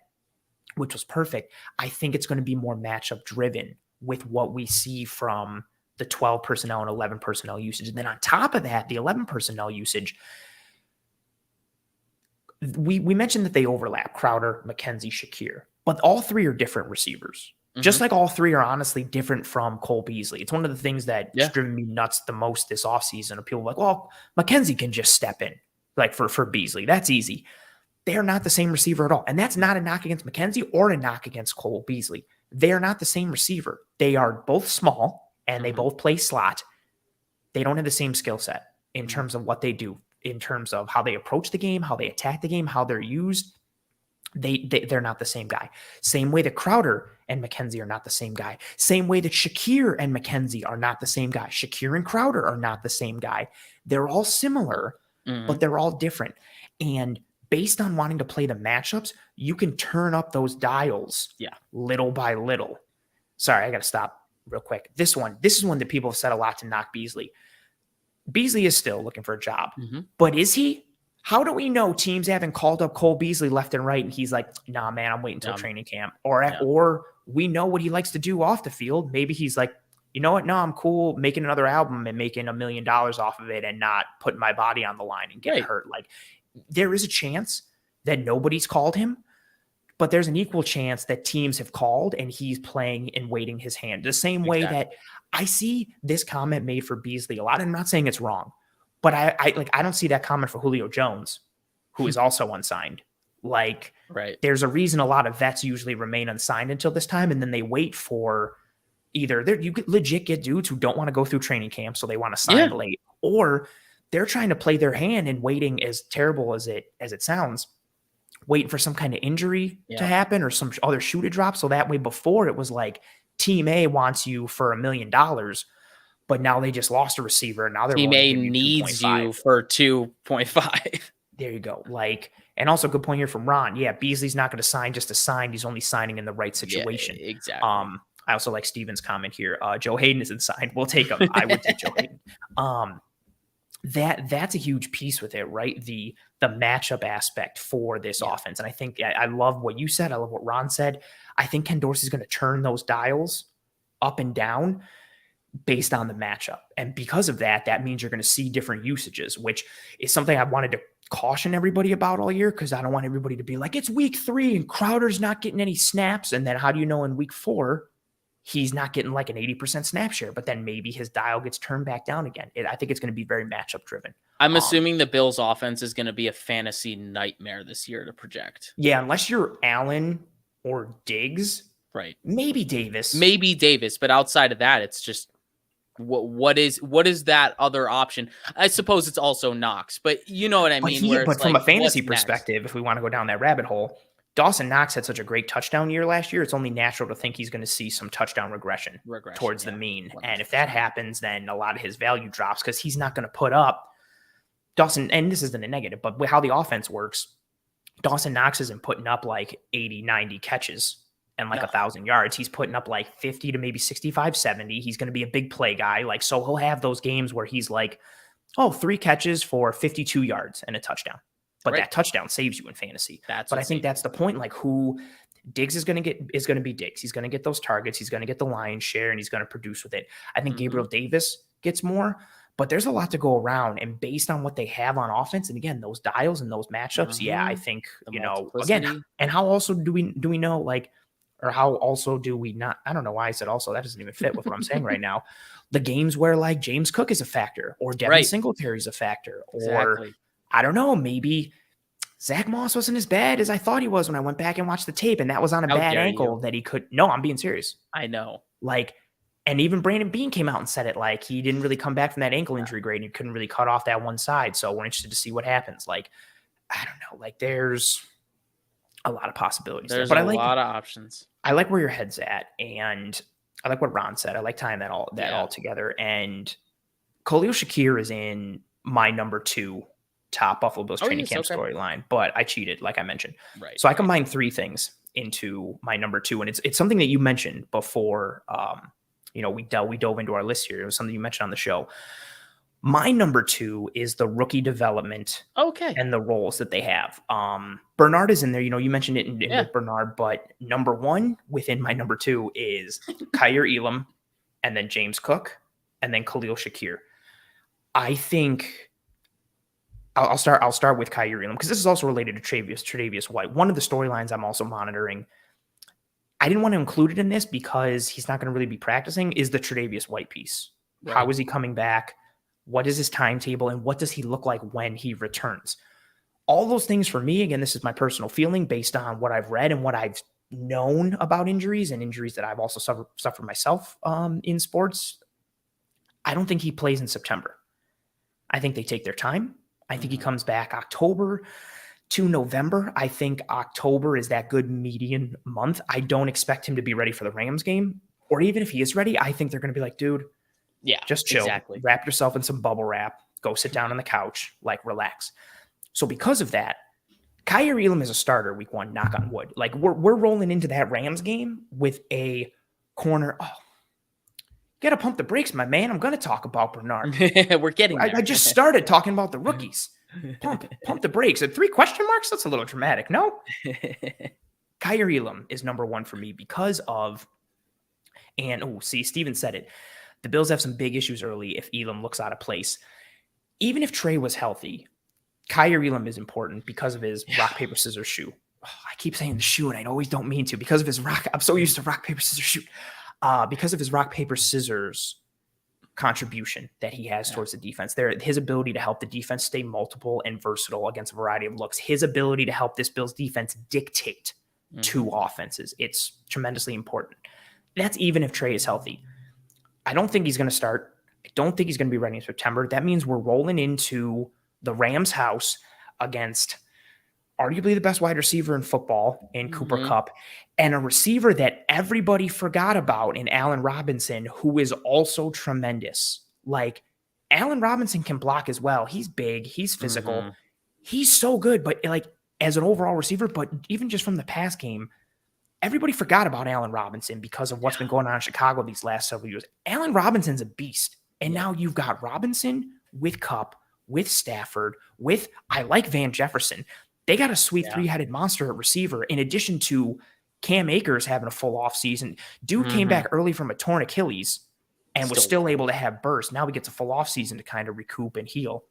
which was perfect, I think it's going to be more matchup driven with what we see from the 12 personnel and 11 personnel usage. And then on top of that, the 11 personnel usage, we mentioned that they overlap: Crowder, McKenzie, Shakir, but all 3 are different receivers. Just like all 3 are honestly different from Cole Beasley. It's one of the things that's driven me nuts the most this offseason. People are like, well, McKenzie can just step in like for Beasley. That's easy. They are not the same receiver at all. And that's not a knock against McKenzie or a knock against Cole Beasley. They are not the same receiver. They are both small and they both play slot. They don't have the same skill set in terms of what they do, in terms of how they approach the game, how they attack the game, how they're used. They're not the same guy. Same way that Crowder and McKenzie are not the same guy. Same way that Shakir and McKenzie are not the same guy. Shakir and Crowder are not the same guy. They're all similar, but they're all different. And based on wanting to play the matchups, you can turn up those dials little by little. Sorry, I got to stop real quick. This is one that people have said a lot to knock Beasley. Beasley is still looking for a job, but is he? How do we know teams haven't called up Cole Beasley left and right and he's like, nah, man, I'm waiting until training camp? Or we know what he likes to do off the field. Maybe he's like, you know what? No, I'm cool making another album and making $1 million off of it and not putting my body on the line and getting hurt. Like, there is a chance that nobody's called him, but there's an equal chance that teams have called and he's playing and waiting his hand. The same way that I see this comment made for Beasley a lot. And I'm not saying it's wrong, but I don't see that comment for Julio Jones, who is also unsigned. Like, there's a reason a lot of vets usually remain unsigned until this time, and then they wait for either you could legit get dudes who don't want to go through training camp, so they want to sign late, or they're trying to play their hand and waiting, as terrible as it sounds, waiting for some kind of injury to happen or some other shoe to drop. So that way, before it was like Team A wants you for $1 million, but now they just lost a receiver and now they're Team willing to A give you needs 2.5. you for 2.5. There you go. Like, and also good point here from Ron. Yeah, Beasley's not going to sign just to sign. He's only signing in the right situation. Yeah, exactly. I also like Steven's comment here. Joe Hayden isn't signed. We'll take him. I would take Joe Hayden. That's a huge piece with it, right? The matchup aspect for this offense. And I think I love what you said. I love what Ron said. I think Ken Dorsey's going to turn those dials up and down based on the matchup. And because of that, that means you're going to see different usages, which is something I wanted to caution everybody about all year, because I don't want everybody to be like, it's week 3 and Crowder's not getting any snaps. And then how do you know in week 4 he's not getting like an 80% snap share, but then maybe his dial gets turned back down again? I think it's going to be very matchup driven. I'm assuming the Bills offense is going to be a fantasy nightmare this year to project. Yeah, unless you're Allen or Diggs. Right. Maybe Davis. But outside of that, it's just what is that other option? I suppose it's also Knox, but you know what I mean? But from a fantasy perspective, if we want to go down that rabbit hole, Dawson Knox had such a great touchdown year last year. It's only natural to think he's going to see some touchdown regression towards the mean. 100%. And if that happens, then a lot of his value drops, because he's not going to put up Dawson. And this isn't a negative, but how the offense works, Dawson Knox isn't putting up like 80, 90 catches and like 1,000 yards. He's putting up like 50 to maybe 65, 70. He's going to be a big play guy. Like, so he'll have those games where he's like, 3 catches for 52 yards and a touchdown. But that touchdown saves you in fantasy. But I think that's the point. Like, who Diggs is going to get is going to be Diggs. He's going to get those targets. He's going to get the lion's share, and he's going to produce with it. I think Gabriel Davis gets more, but there's a lot to go around. And based on what they have on offense, and again, those dials and those matchups, I think, again, and how also do we know, like, or how also do we not? I don't know why I said also. That doesn't even fit with what I'm saying right now. The games where like James Cook is a factor, or Devin Singletary is a factor, or I don't know, maybe Zach Moss wasn't as bad as I thought he was when I went back and watched the tape, and that was on a bad ankle that he could. No, I'm being serious. I know. Like, and even Brandon Beane came out and said it. Like, he didn't really come back from that ankle injury great, and he couldn't really cut off that one side. So we're interested to see what happens. Like, I don't know. Like, there's a lot of possibilities. There's a lot of options. I like where your head's at, and I like what Ron said. I like tying that all together. And Khalil Shakir is in my number 2 top Buffalo Bills training camp storyline, but I cheated, like I mentioned. Right. So I combined 3 things into my number 2, and it's something that you mentioned before. We dove into our list here. It was something you mentioned on the show. My number 2 is the rookie development and the roles that they have. Bernard is in there. You mentioned it in with Bernard, but number 1 within my number 2 is Kaiir Elam, and then James Cook, and then Khalil Shakir. I think I'll start with Kaiir Elam because this is also related to Tre'Davious White. One of the storylines I'm also monitoring, I didn't want to include it in this because he's not going to really be practicing, is the Tre'Davious White piece. Right. How is he coming back? What is his timetable? And what does he look like when he returns? All those things for me, again, this is my personal feeling based on what I've read and what I've known about injuries and injuries that I've also suffered myself in sports. I don't think he plays in September. I think they take their time. I think he comes back October to November. I think October is that good median month. I don't expect him to be ready for the Rams game. Or even if he is ready, I think they're going to be like, dude, just chill. Exactly. Wrap yourself in some bubble wrap. Go sit down on the couch. Relax. So because of that, Kaiir Elam is a starter week 1, knock on wood. We're rolling into that Rams game with a corner. Oh, you got to pump the brakes, my man. I'm going to talk about Bernard. We're getting there. I just started talking about the rookies. Pump the brakes. At 3 question marks? That's a little dramatic. No? Kaiir Elam is number 1 for me because of, Steven said it. The Bills have some big issues early if Elam looks out of place. Even if Trey was healthy, Kaiir Elam is important because of his rock, paper, scissors shoot. Oh, I keep saying the shoe, and I always don't mean to because of his rock. I'm so used to rock, paper, scissors shoot. Because of his rock, paper, scissors contribution that he has towards the defense. His ability to help the defense stay multiple and versatile against a variety of looks. His ability to help this Bills defense dictate 2 offenses. It's tremendously important. That's even if Trey is healthy. I don't think he's going to start. I don't think he's going to be ready in September. That means we're rolling into the Rams' house against arguably the best wide receiver in football in Cooper Kupp, and a receiver that everybody forgot about in Allen Robinson, who is also tremendous. Allen Robinson can block as well. He's big. He's physical. He's so good, but as an overall receiver, but even just from the pass game, everybody forgot about Allen Robinson because of what's been going on in Chicago these last several years. Allen Robinson's a beast. And now you've got Robinson with Kupp, with Stafford, I like Van Jefferson. They got a sweet 3-headed monster at receiver, in addition to Cam Akers having a full off season. Dude came back early from a torn Achilles and was still able to have burst. Now he gets a full off season to kind of recoup and heal.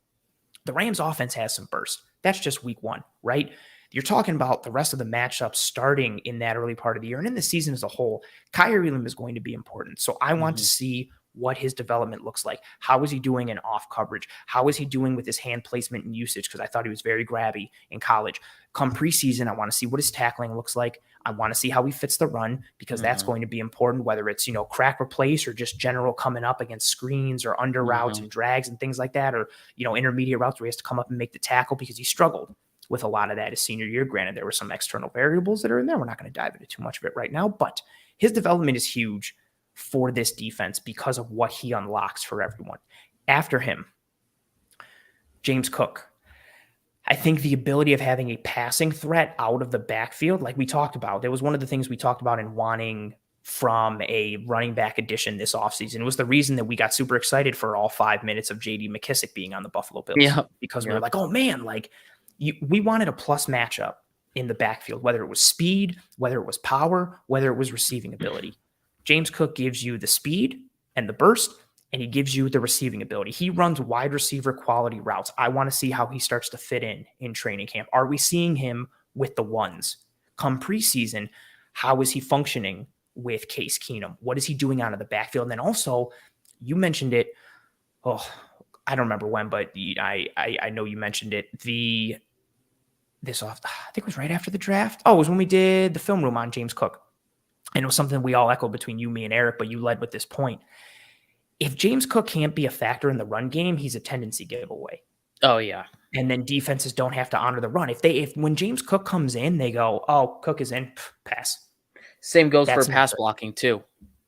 The Rams offense has some burst. That's just week 1, right? You're talking about the rest of the matchups starting in that early part of the year and in the season as a whole. Kaiir Elam is going to be important. So I want to see what his development looks like. How is he doing in off coverage? How is he doing with his hand placement and usage? Because I thought he was very grabby in college. Come preseason, I want to see what his tackling looks like. I want to see how he fits the run because that's going to be important, whether it's, crack replace or just general coming up against screens or under routes and drags and things like that, or, intermediate routes where he has to come up and make the tackle because he struggled with a lot of that his senior year. Granted, there were some external variables that are in there. We're not going to dive into too much of it right now, but his development is huge for this defense because of what he unlocks for everyone. After him, James Cook. I think the ability of having a passing threat out of the backfield, like we talked about, that was one of the things we talked about in wanting from a running back addition this offseason. It was the reason that we got super excited for all 5 minutes of J.D. McKissick being on the Buffalo Bills. Because we were like, oh man, we wanted a plus matchup in the backfield, whether it was speed, whether it was power, whether it was receiving ability. James Cook gives you the speed and the burst, and he gives you the receiving ability. He runs wide receiver quality routes. I want to see how he starts to fit in training camp. Are we seeing him with the ones? Come preseason, how is he functioning with Case Keenum? What is he doing out of the backfield? And then also, you mentioned it. Oh, I don't remember when, but I know you mentioned it. I think it was right after the draft. Oh, it was when we did the film room on James Cook. And it was something we all echoed between you, me, and Eric, but you led with this point. If James Cook can't be a factor in the run game, he's a tendency giveaway. Oh, yeah. And then defenses don't have to honor the run. If when James Cook comes in, they go, oh, Cook is in, pass. Same goes for pass blocking, too.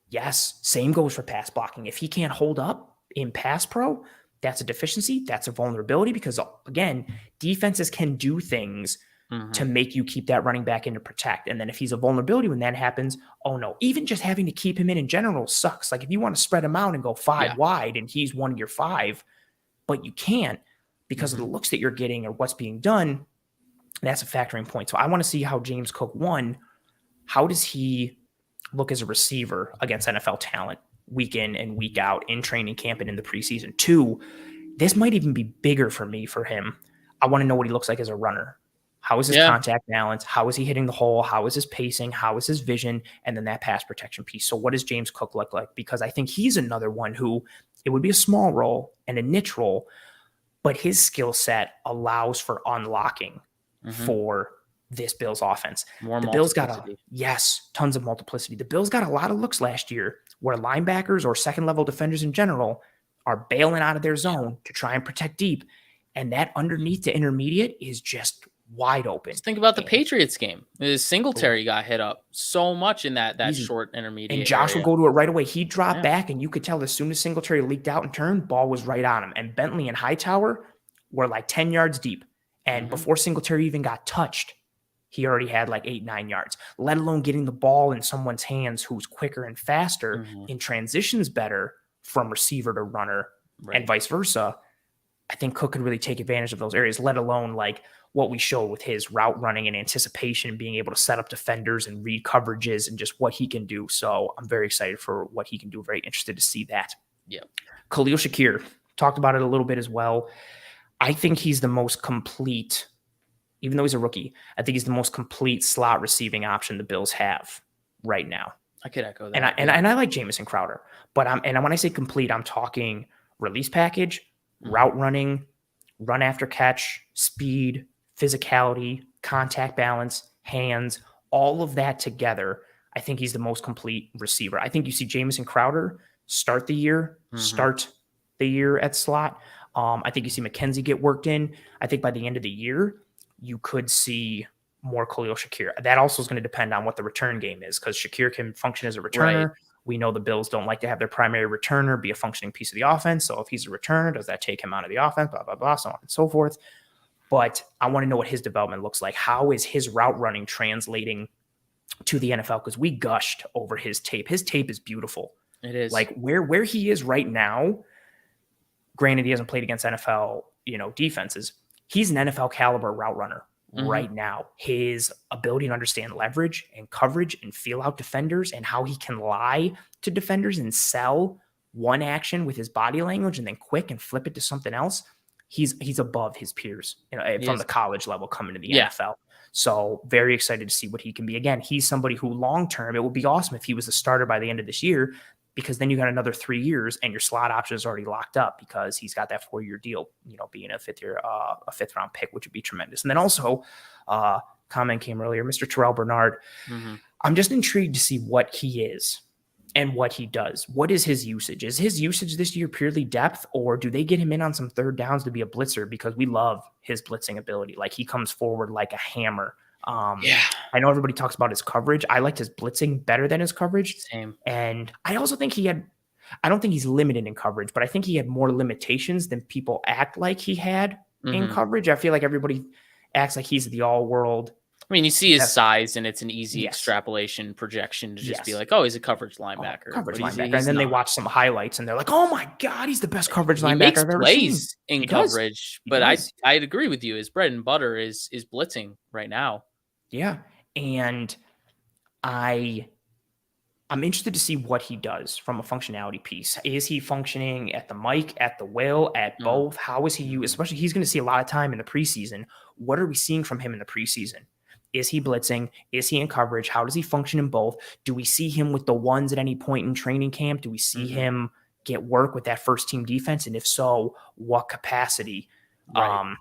Yes, same goes for pass blocking. If he can't hold up in pass pro, that's a deficiency. That's a vulnerability because, again, defenses can do things to make you keep that running back in to protect. And then if he's a vulnerability when that happens, oh no, even just having to keep him in general sucks. Like if you want to spread him out and go 5 wide and he's one of your 5, but you can't because of the looks that you're getting or what's being done, that's a factoring point. So I want to see how James Cook, one, how does he look as a receiver against NFL talent week in and week out in training camp and in the preseason? 2, this might even be bigger for me for him. I want to know what he looks like as a runner. How is his contact balance? How is he hitting the hole? How is his pacing? How is his vision? And then that pass protection piece. So what does James Cook look like? Because I think he's another one who it would be a small role and a niche role, but his skill set allows for unlocking for this Bills offense. More the Bills got tons of multiplicity. The Bills got a lot of looks last year where linebackers or second level defenders in general are bailing out of their zone to try and protect deep. And that underneath to intermediate is just wide open. Just think about the Patriots game. Singletary got hit up so much in that short intermediate. And Josh would go to it right away. He'd drop back, and you could tell as soon as Singletary leaked out and turned, ball was right on him. And Bentley and Hightower were like 10 yards deep. And before Singletary even got touched, he already had like 8-9 yards, let alone getting the ball in someone's hands who's quicker and faster in transitions better from receiver to runner and vice versa. I think Cook could really take advantage of those areas, let alone like what we showed with his route running and anticipation, being able to set up defenders and read coverages and just what he can do. So I'm very excited for what he can do. Very interested to see that. Yeah. Khalil Shakir, talked about it a little bit as well. I think he's the most complete, even though he's a rookie, I think he's the most complete slot receiving option the Bills have right now. I could echo that. And I like Jamison Crowder, but when I say complete, I'm talking release package, route running, run after catch, speed, physicality, contact balance, hands, all of that together. I think he's the most complete receiver. I think you see Jamison Crowder start the year at slot. I think you see McKenzie get worked in. I think by the end of the year, you could see more Khalil Shakir. That also is going to depend on what the return game is, because Shakir can function as a returner. Right. We know the Bills don't like to have their primary returner be a functioning piece of the offense. So if he's a returner, does that take him out of the offense? Blah, blah, blah, so on and so forth. But I want to know what his development looks like. How is his route running translating to the NFL? Because we gushed over his tape. His tape is beautiful. It is. Like where he is right now, granted he hasn't played against NFL, defenses. He's an NFL caliber route runner right now. His ability to understand leverage and coverage and feel out defenders and how he can lie to defenders and sell one action with his body language and then quick and flip it to something else. He's above his peers from the college level coming to the NFL. So very excited to see what he can be. Again, he's somebody who long-term, it would be awesome if he was a starter by the end of this year, because then you got another 3 years and your slot option is already locked up because he's got that 4-year deal, being a fifth round pick, which would be tremendous. And then also comment came earlier, Mr. Terrel Bernard. I'm just intrigued to see what he is and what he does. What is his usage? Is his usage this year purely depth, or do they get him in on some third downs to be a blitzer? Because we love his blitzing ability. Like he comes forward like a hammer. I know everybody talks about his coverage. I liked his blitzing better than his coverage. Same. And I also think I don't think he's limited in coverage, but I think he had more limitations than people act like he had in coverage. I feel like everybody acts like he's the all-world. I mean, you see his size, and it's an easy extrapolation projection to just be like, oh, he's a coverage linebacker. And then they watch some highlights, and they're like, oh, my God, he's the best coverage linebacker makes I've ever plays seen. In coverage, but I'd agree with you. His bread and butter is blitzing right now. Yeah, and I'm interested to see what he does from a functionality piece. Is he functioning at the mic, at the will, at both? How is he used? Especially, he's going to see a lot of time in the preseason. What are we seeing from him in the preseason? Is he blitzing? Is he in coverage? How does he function in both? Do we see him with the ones at any point in training camp? Do we see him get work with that first team defense? And if so, what capacity? Right.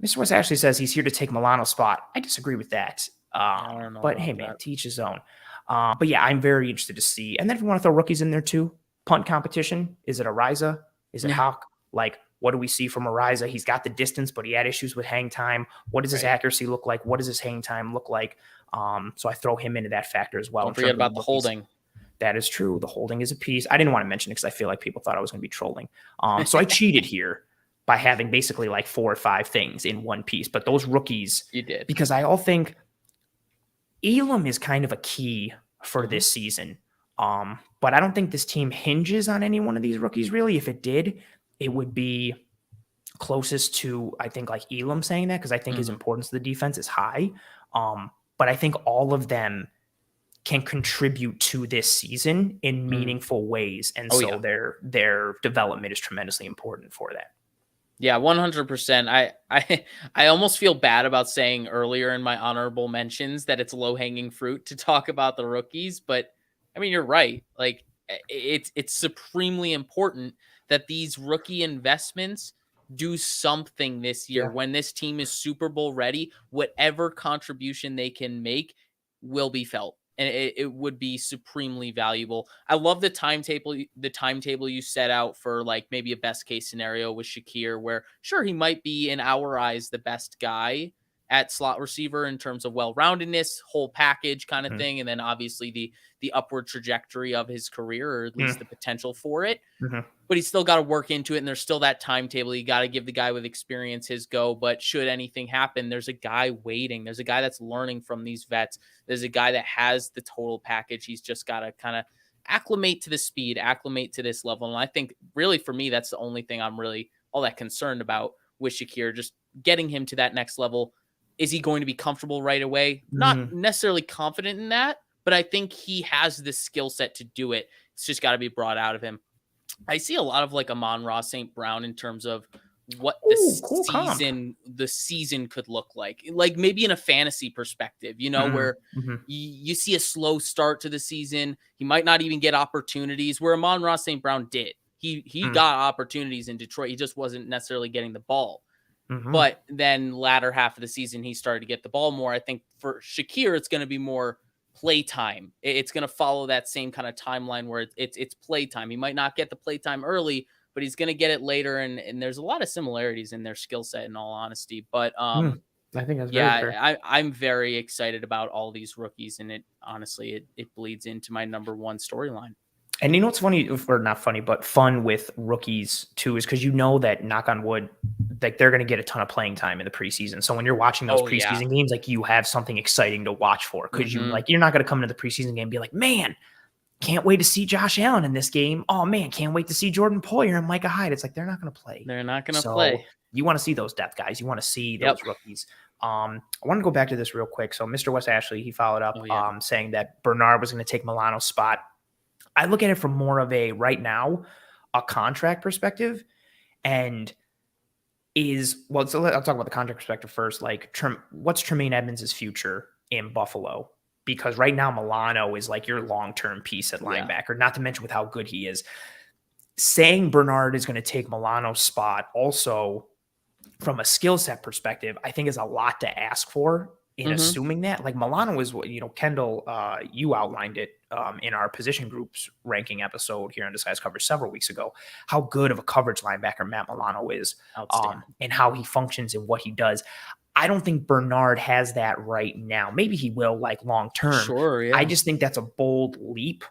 Mr. West actually says he's here to take Milano's spot. I disagree with that. But hey, man, to each his own. But yeah, I'm very interested to see. And then if you want to throw rookies in there too, punt competition. Is it Ariza? Is it Hawk? Like, what do we see from Ariza? He's got the distance, but he had issues with hang time. What does his accuracy look like? What does his hang time look like? So I throw him into that factor as well. Don't forget about the holding. That is true. The holding is a piece. I didn't want to mention it because I feel like people thought I was going to be trolling. So I cheated here by having basically like 4 or 5 things in one piece. But those rookies, You did. because I all think Elam is kind of a key for this season. But I don't think this team hinges on any one of these rookies really. If it did, it would be closest to, I think, like Elam saying that, because I think his importance to the defense is high. But I think all of them can contribute to this season in meaningful ways. And their development is tremendously important for that. Yeah, 100%. I almost feel bad about saying earlier in my honorable mentions that it's low-hanging fruit to talk about the rookies, but I mean, you're right. Like it's supremely important that these rookie investments do something this year. Yeah. When this team is Super Bowl ready, whatever contribution they can make will be felt. And it would be supremely valuable. I love the timetable you set out for like maybe a best case scenario with Shakir, where sure, he might be in our eyes the best guy at slot receiver in terms of well-roundedness, whole package kind of thing, and then obviously the upward trajectory of his career, or at least the potential for it. But he's still got to work into it, and there's still that timetable. You got to give the guy with experience his go. But should anything happen, there's a guy waiting. There's a guy that's learning from these vets. There's a guy that has the total package. He's just got to kind of acclimate to the speed, acclimate to this level. And I think really for me, that's the only thing I'm really all that concerned about with Shakir, just getting him to that next level. Is he going to be comfortable right away? Not necessarily confident in that, but I think he has the skill set to do it. It's just got to be brought out of him. I see a lot of like Amon-Ra St. Brown in terms of what the season could look like maybe in a fantasy perspective, where you see a slow start to the season. He might not even get opportunities, where Amon-Ra St. Brown did. He got opportunities in Detroit. He just wasn't necessarily getting the ball. But then latter half of the season, he started to get the ball more. I think for Shakir, it's going to be more playtime. It's going to follow that same kind of timeline where it's playtime. He might not get the playtime early, but he's going to get it later. And there's a lot of similarities in their skill set, in all honesty. But I think that's very fair. I'm very excited about all these rookies, and it honestly bleeds into my number one storyline. And you know what's funny, or not funny, but fun with rookies too, is because that, knock on wood, like they're going to get a ton of playing time in the preseason. So when you're watching those preseason games, like you have something exciting to watch for, because you're not going to come into the preseason game and be like, man, can't wait to see Josh Allen in this game. Oh man, can't wait to see Jordan Poyer and Micah Hyde. It's like they're not going to play. They're not going to play. You want to see those depth guys. You want to see those rookies. I want to go back to this real quick. So Mr. Wes Ashley, he followed up saying that Bernard was going to take Milano's spot. I look at it from more of a right now, a contract perspective, and so I'll talk about the contract perspective first. Like, what's Tremaine Edmonds' future in Buffalo? Because right now Milano is like your long-term piece at linebacker, not to mention with how good he is. Saying Bernard is going to take Milano's spot also from a skill set perspective, I think is a lot to ask for in assuming that. Like Milano is what, Kendall, you outlined it in our position groups ranking episode here on Disguise Coverage several weeks ago, how good of a coverage linebacker Matt Milano is, and how he functions and what he does. I don't think Bernard has that right now. Maybe he will, like, long term. Sure, yeah. I just think that's a bold leap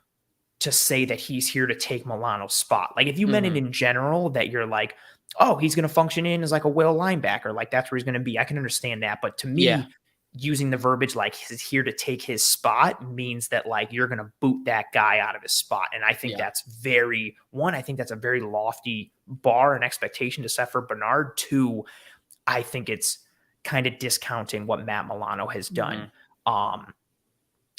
to say that he's here to take Milano's spot. Like, if you meant it in general, that you're like, oh, he's going to function in as like a will linebacker, like that's where he's going to be, I can understand that. But to me, using the verbiage like he's here to take his spot means that like you're going to boot that guy out of his spot. And I think that's I think that's a very lofty bar and expectation to set for Bernard. Two, I think it's kind of discounting what Matt Milano has done. And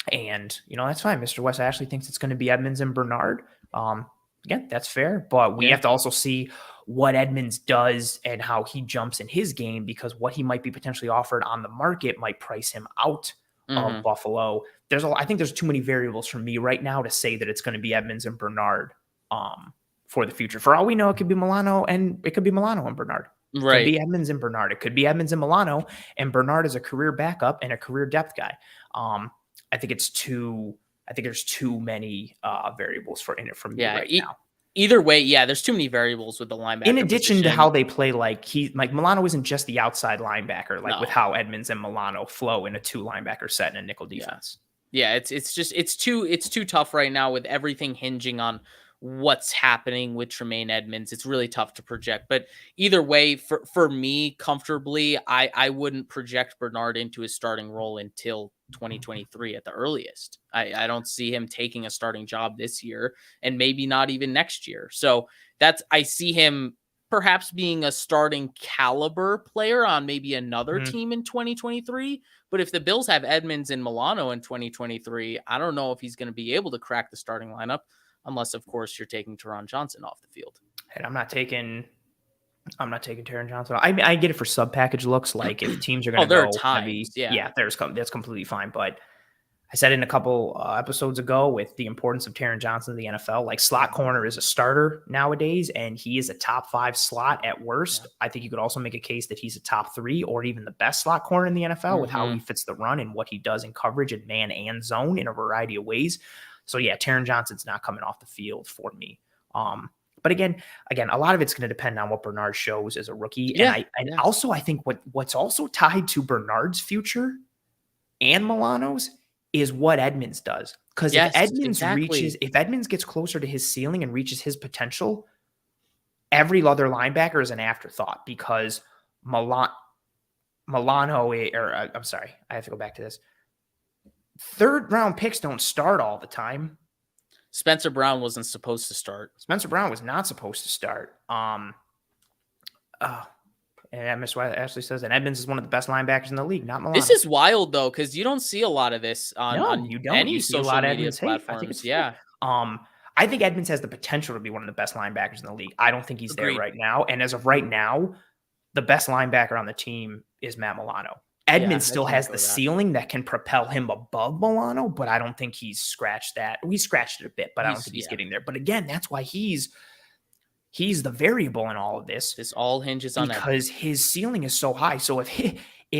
that's fine. Mr. Wes Ashley thinks it's going to be Edmonds and Bernard. Again, that's fair, but we have to also see what Edmonds does and how he jumps in his game, because what he might be potentially offered on the market might price him out of Buffalo. I think there's too many variables for me right now to say that it's going to be Edmonds and Bernard for the future. For all we know, it could be Milano and Bernard. Right. It could be Edmonds and Bernard. It could be Edmonds and Milano, and Bernard is a career backup and a career depth guy. I think there's too many variables for me right now. Either way, there's too many variables with the linebacker. In addition to how they play, like Milano isn't just the outside linebacker, with how Edmonds and Milano flow in a two linebacker set and a nickel defense. Yeah, it's too tough right now with everything hinging on what's happening with Tremaine Edmonds. It's really tough to project. But either way, for me, comfortably, I wouldn't project Bernard into his starting role until 2023 at the earliest. I don't see him taking a starting job this year and maybe not even next year. So I see him perhaps being a starting caliber player on maybe another Mhm. team in 2023. But if the Bills have Edmonds and Milano in 2023, I don't know if he's going to be able to crack the starting lineup, unless, of course, you're taking Teron Johnson off the field. And I'm not taking Taron Johnson. I get it for sub package looks. Like if teams are going Oh, to there are go times, heavy, yeah. that's completely fine. But I said in a couple episodes ago with the importance of Taron Johnson in the NFL, like slot corner is a starter nowadays, and he is a top 5 slot at worst. Yeah. I think you could also make a case that he's a top 3 or even the best slot corner in the NFL with how he fits the run and what he does in coverage and man and zone in a variety of ways. So yeah, Taron Johnson's not coming off the field for me. But again, a lot of it's going to depend on what Bernard shows as a rookie. Yeah. Also I think what's also tied to Bernard's future and Milano's is what Edmonds does. Because Yes, exactly. if Edmonds gets closer to his ceiling and reaches his potential, every other linebacker is an afterthought because Milano, I'm sorry, I have to go back to this. 3rd round picks don't start all the time. Spencer Brown wasn't supposed to start. Spencer Brown was not supposed to start. And I miss what Ashley says. And Edmonds is one of the best linebackers in the league, not Milano. This is wild though, because you don't see a lot of this on you don't. any You see a social lot of media Edmonds hate. I think platforms. it's Yeah. I think Edmonds has the potential to be one of the best linebackers in the league. I don't think he's Agreed. there right now. And as of right now, the best linebacker on the team is Matt Milano. Edmonds still has the ceiling that can propel him above Milano, but I don't think he's scratched that. We scratched it a bit, but I don't think he's getting there. But again, that's why he's the variable in all of this. This all hinges on because his ceiling is so high. So if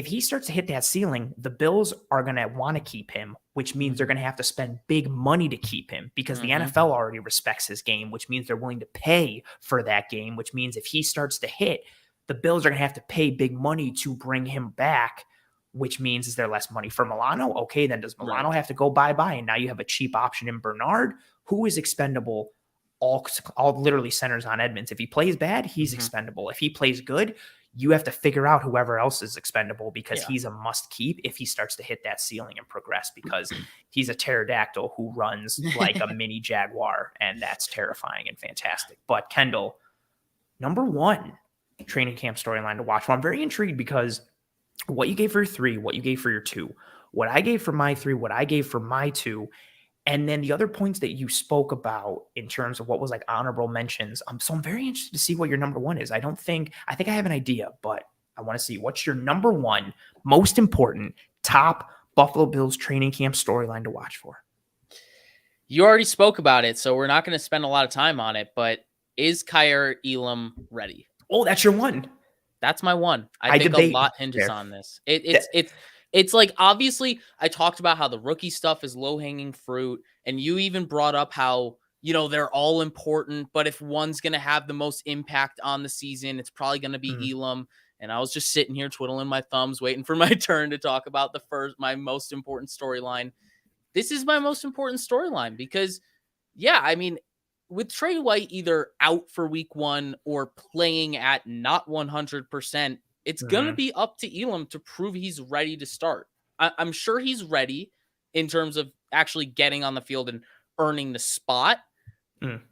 he starts to hit that ceiling, the Bills are going to want to keep him, which means they're going to have to spend big money to keep him because the NFL already respects his game, which means they're willing to pay for that game, which means if he starts to hit, the Bills are going to have to pay big money to bring him back, which means is there less money for Milano? Okay, then does Milano have to go bye-bye? And now you have a cheap option in Bernard, who is expendable. All literally centers on Edmonds. If he plays bad, he's expendable. If he plays good, you have to figure out whoever else is expendable because he's a must keep if he starts to hit that ceiling and progress because he's a pterodactyl who runs like a mini jaguar, and that's terrifying and fantastic. But Kendall, number 1 training camp storyline to watch. Well, I'm very intrigued because what you gave for your 3, what you gave for your 2, what I gave for my 3, what I gave for my 2, and then the other points that you spoke about in terms of what was like honorable mentions. So I'm very interested to see what your number 1 is. I think I have an idea, but I want to see what's your number 1 most important top Buffalo Bills training camp storyline to watch for. You already spoke about it, so we're not going to spend a lot of time on it, but is Kaiir Elam ready? Oh, that's your 1. That's my 1. I think a lot hinges on this. It's like, obviously, I talked about how the rookie stuff is low-hanging fruit, and you even brought up how, they're all important, but if one's going to have the most impact on the season, it's probably going to be Elam. And I was just sitting here twiddling my thumbs, waiting for my turn to talk about my most important storyline. This is my most important storyline because, with Trey White either out for week 1 or playing at not 100%, it's going to be up to Elam to prove he's ready to start. I'm sure he's ready in terms of actually getting on the field and earning the spot.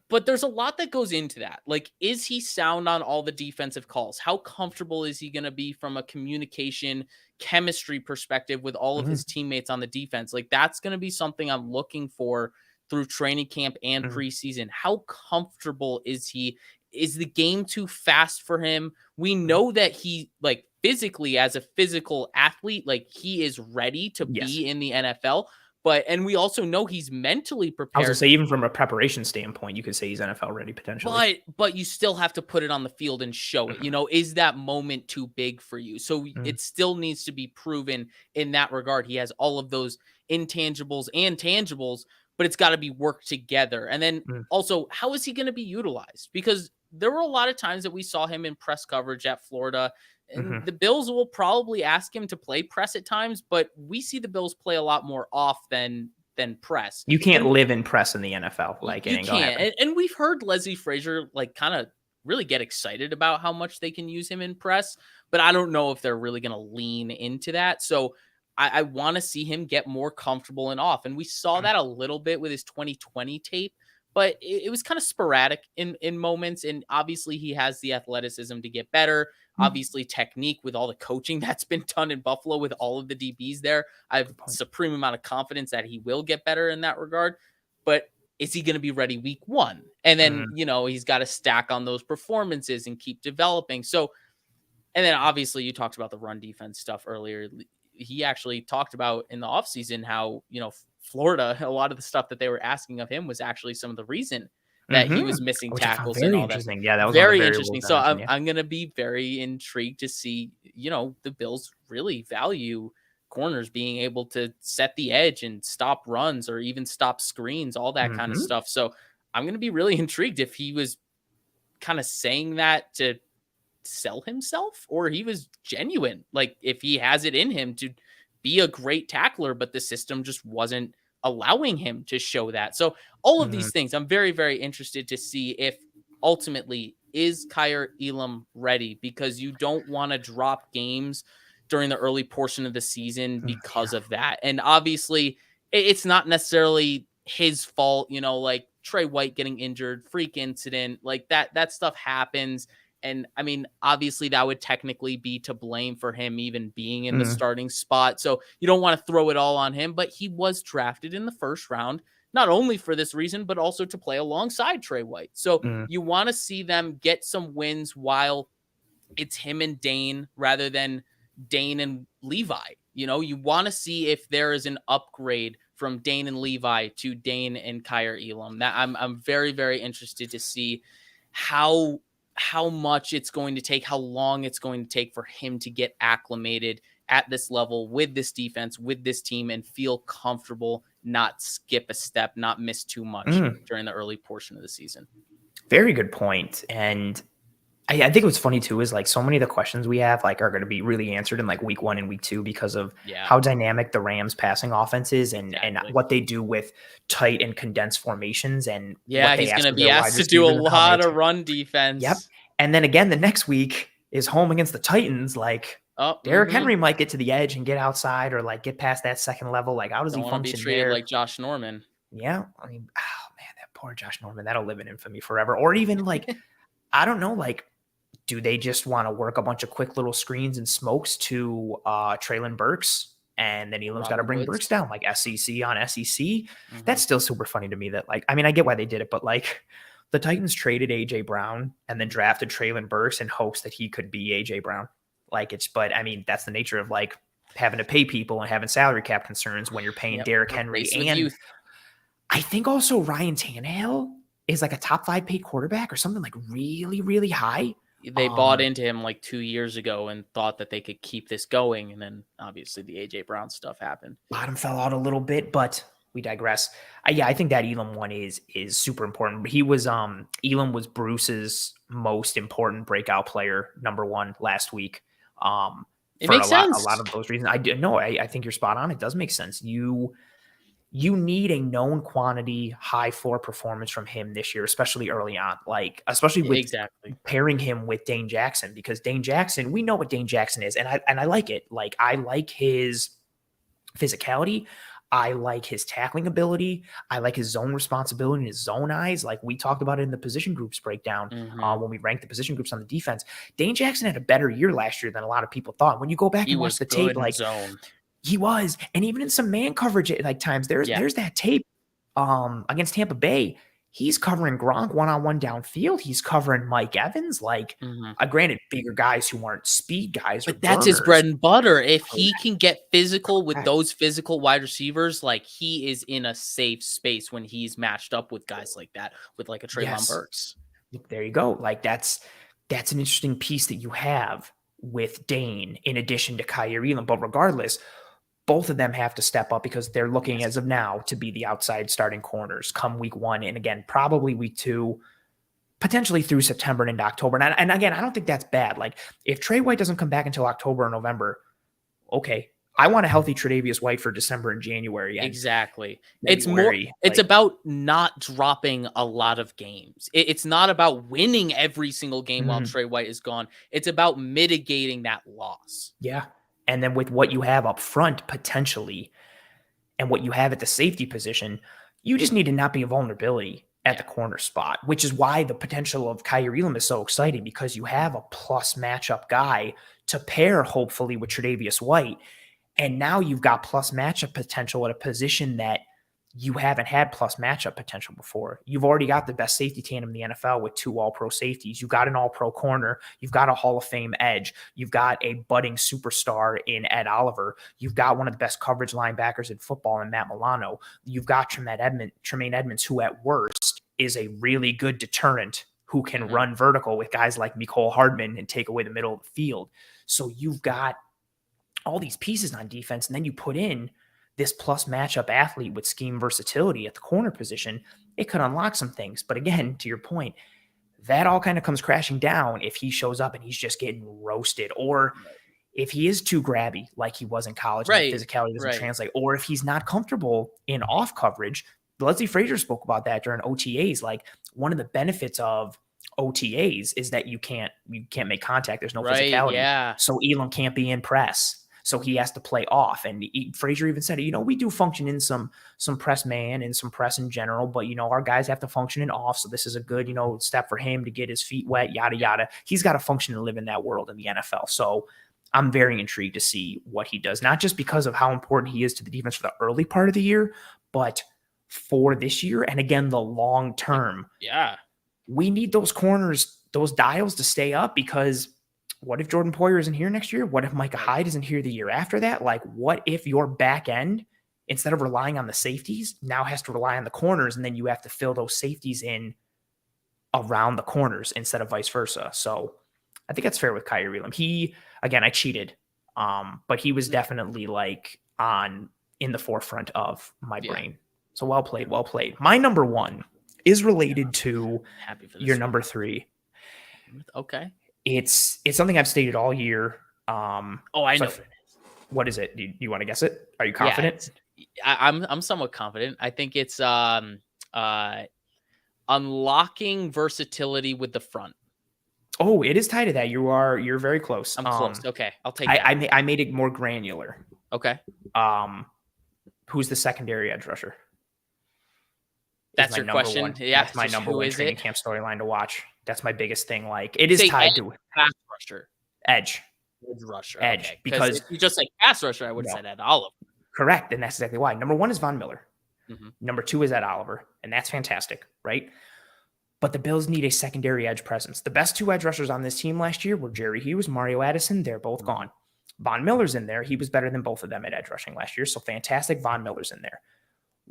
But there's a lot that goes into that. Like, is he sound on all the defensive calls? How comfortable is he going to be from a communication, chemistry perspective with all of his teammates on the defense? Like, that's going to be something I'm looking for through training camp and preseason. How comfortable is he? Is the game too fast for him? We know that he, like, physically, as a physical athlete, like, he is ready to be in the NFL. And we also know he's mentally prepared. I was going to say, even from a preparation standpoint, you could say he's NFL ready potentially. But you still have to put it on the field and show it. Is that moment too big for you? So it still needs to be proven in that regard. He has all of those intangibles and tangibles, but it's got to be worked together. And then also, how is he going to be utilized? Because there were a lot of times that we saw him in press coverage at Florida, and Mhm. the Bills will probably ask him to play press at times, but we see the Bills play a lot more off than press. You can't And live in press in the NFL. Like, it you ain't gonna can't. happen. And we've heard Leslie Frazier like kind of really get excited about how much they can use him in press, but I don't know if they're really going to lean into that. So I want to see him get more comfortable and off. And we saw Mm, that a little bit with his 2020 tape, but it was kind of sporadic in moments. And obviously, he has the athleticism to get better. mm. Obviously, technique with all the coaching that's been done in Buffalo with all of the DBs there. I have Good point. supreme amount of confidence that he will get better in that regard. But is he going to be ready week one? And then, Mm, he's got to stack on those performances and keep developing. So, and then obviously you talked about the run defense stuff earlier. He actually talked about in the offseason how, Florida, a lot of the stuff that they were asking of him was actually some of the reason that he mhm. was missing Which I found tackles and very all that. interesting. Yeah, that was one of the Very variables interesting. I So mentioned, I'm, yeah. I'm going to be very intrigued to see, the Bills really value corners being able to set the edge and stop runs or even stop screens, all that kind of Mhm. stuff. So I'm going to be really intrigued if he was kind of saying that to sell himself or he was genuine. Like if he has it in him to be a great tackler, but the system just wasn't allowing him to show that. So all of Mhm. these things, I'm very, very interested to see if ultimately is Kaiir Elam ready, because you don't want to drop games during the early portion of the season Mm, because yeah. of that. And obviously it's not necessarily his fault, like Trey White getting injured, freak incident, like that stuff happens. And I mean, obviously, that would technically be to blame for him even being in the Mm, starting spot. So you don't want to throw it all on him, but he was drafted in the first round, not only for this reason, but also to play alongside Trey White. So mm, you want to see them get some wins while it's him and Dane rather than Dane and Levi. You want to see if there is an upgrade from Dane and Levi to Dane and Kaiir Elam. That I'm very, very interested to see how how much it's going to take, how long it's going to take for him to get acclimated at this level with this defense, with this team, and feel comfortable, not skip a step, not miss too much mm. during the early portion of the season. Very good point. And I think what's funny too is like so many of the questions we have like are going to be really answered in like week 1 and week 2 because of Yeah, how dynamic the Rams passing offense is and exactly. what they do with tight and condensed formations and Yeah, what they he's ask gonna of be their wide asked to do a receivers and how they lot of attack. run Yep. defense. And then again, the next week is home against the Titans. Like Oh, Derrick Henry might get to the edge and get outside or like get past that second level. Like, how does don't he want to be function treated there? like Josh Norman. Yeah. I mean, oh man, that poor Josh Norman, that'll live in infamy forever. Or even like, I don't know, like, do they just want to work a bunch of quick little screens and smokes to Traylon Burks? And then Elam's got to Robert bring Burks Woods. down, like SEC on SEC. Mhm. That's still super funny to me that, like, I mean, I get why they did it, but like the Titans traded AJ Brown and then drafted Traylon Burks in hopes that he could be AJ Brown. But I mean, that's the nature of like having to pay people and having salary cap concerns when you're paying Yep, Derrick a Henry. race with And youth. I think also Ryan Tannehill is like a top 5 paid quarterback or something like really, really high. They bought Um, into him like 2 years ago and thought that they could keep this going, and then obviously the AJ Brown stuff happened. Bottom fell out a little bit, but we digress. Yeah, I think that Elam one is super important. He was Elam was Bruce's most important breakout player, number one last week. It For makes a lot sense. of those reasons. I did no, I think you're spot on. It does make sense. You need a known quantity, high floor performance from him this year, especially early on. Like, especially with Exactly. pairing him with Dane Jackson, because Dane Jackson, we know what Dane Jackson is, and I like it. Like, I like his physicality. I like his tackling ability. I like his zone responsibility and his zone eyes. Like we talked about it in the position groups breakdown Mhm. when we ranked the position groups on the defense. Dane Jackson had a better year last year than a lot of people thought. When you go back He and watch was the tape, good in like zone. he was, and even in some man coverage at like times, Yeah. there's that tape against Tampa Bay. He's covering Gronk one-on-one downfield. He's covering Mike Evans. Like, Mhm. granted, bigger guys who aren't speed guys or But that's his bread burners. and butter. If he Correct. can get physical with Correct. those physical wide receivers, like he is in a safe space when he's matched up with guys like that, with like a Treylon Yes. Burks. There you go. Like that's an interesting piece that you have with Dane in addition to Kaiir Elam. But regardless, both of them have to step up because they're looking Yes. as of now to be the outside starting corners come week 1. And again, probably week 2. potentially through September and into October. And again, I don't think that's bad. Like if Trey White doesn't come back until October or November, okay, I want a healthy Tre'Davious White for December and January. And Exactly. February, It's about not dropping a lot of games. It's not about winning every single game while Trey White is gone. It's about mitigating that loss. Yeah. And then with what you have up front, potentially, and what you have at the safety position, you just need to not be a vulnerability at the corner spot, which is why the potential of Kaiir Elam is so exciting, because you have a plus matchup guy to pair, hopefully, with Tre'Davious White. And now you've got plus matchup potential at a position that you haven't had plus matchup potential before. You've already got the best safety tandem in the NFL with 2 all-pro safeties. You've got an all-pro corner. You've got a Hall of Fame edge. You've got a budding superstar in Ed Oliver. You've got one of the best coverage linebackers in football in Matt Milano. You've got Tremaine Edmonds, who at worst is a really good deterrent who can run vertical with guys like Mecole Hardman and take away the middle of the field. So you've got all these pieces on defense, and then you put in this plus matchup athlete with scheme versatility at the corner position. It could unlock some things. But again, to your point, that all kind of comes crashing down if he shows up and he's just getting roasted, or if he is too grabby like he was in college and the physicality doesn't translate, or if he's not comfortable in off coverage. Leslie Frazier spoke about that during OTAs. Like, one of the benefits of OTAs is that you can't make contact. There's no physicality. Yeah. So Elam can't be in press. So he has to play off. And Frazier even said, we do function in some press man and some press in general, but, our guys have to function in off. So this is a good, step for him to get his feet wet, yada, yada. He's got to function and live in that world in the NFL. So I'm very intrigued to see what he does, not just because of how important he is to the defense for the early part of the year, but for this year. And again, the long term. Yeah. We need those corners, those dials to stay up, because what if Jordan Poyer isn't here next year? What if Micah Hyde isn't here the year after that? Like, what if your back end, instead of relying on the safeties, now has to rely on the corners, and then you have to fill those safeties in around the corners instead of vice versa? So I think that's fair with Kaiir Elam. Again, I cheated, but he was definitely in the forefront of my brain. So well played. My number 1 is related to your number 3. Okay. It's something I've stated all year. I know. What is it? Do you want to guess it? Are you confident? Yeah, I'm somewhat confident. I think it's unlocking versatility with the front. Oh, it is tied to that. You're very close. I'm close. Okay, I'll take that. I made it more granular. Okay. Who's the secondary edge rusher? That's your question. One. Yeah, that's my number 1 training camp storyline to watch. That's my biggest thing. Like, it is tied to pass rusher, edge rusher, edge. Because if you just like pass rusher, I would have said Ed Oliver. Correct, and that's exactly why. Number 1 is Von Miller. Number 2 is Ed Oliver, and that's fantastic, right? But the Bills need a secondary edge presence. The best 2 edge rushers on this team last year were Jerry Hughes, Mario Addison. They're both gone. Von Miller's in there. He was better than both of them at edge rushing last year, so fantastic. Von Miller's in there.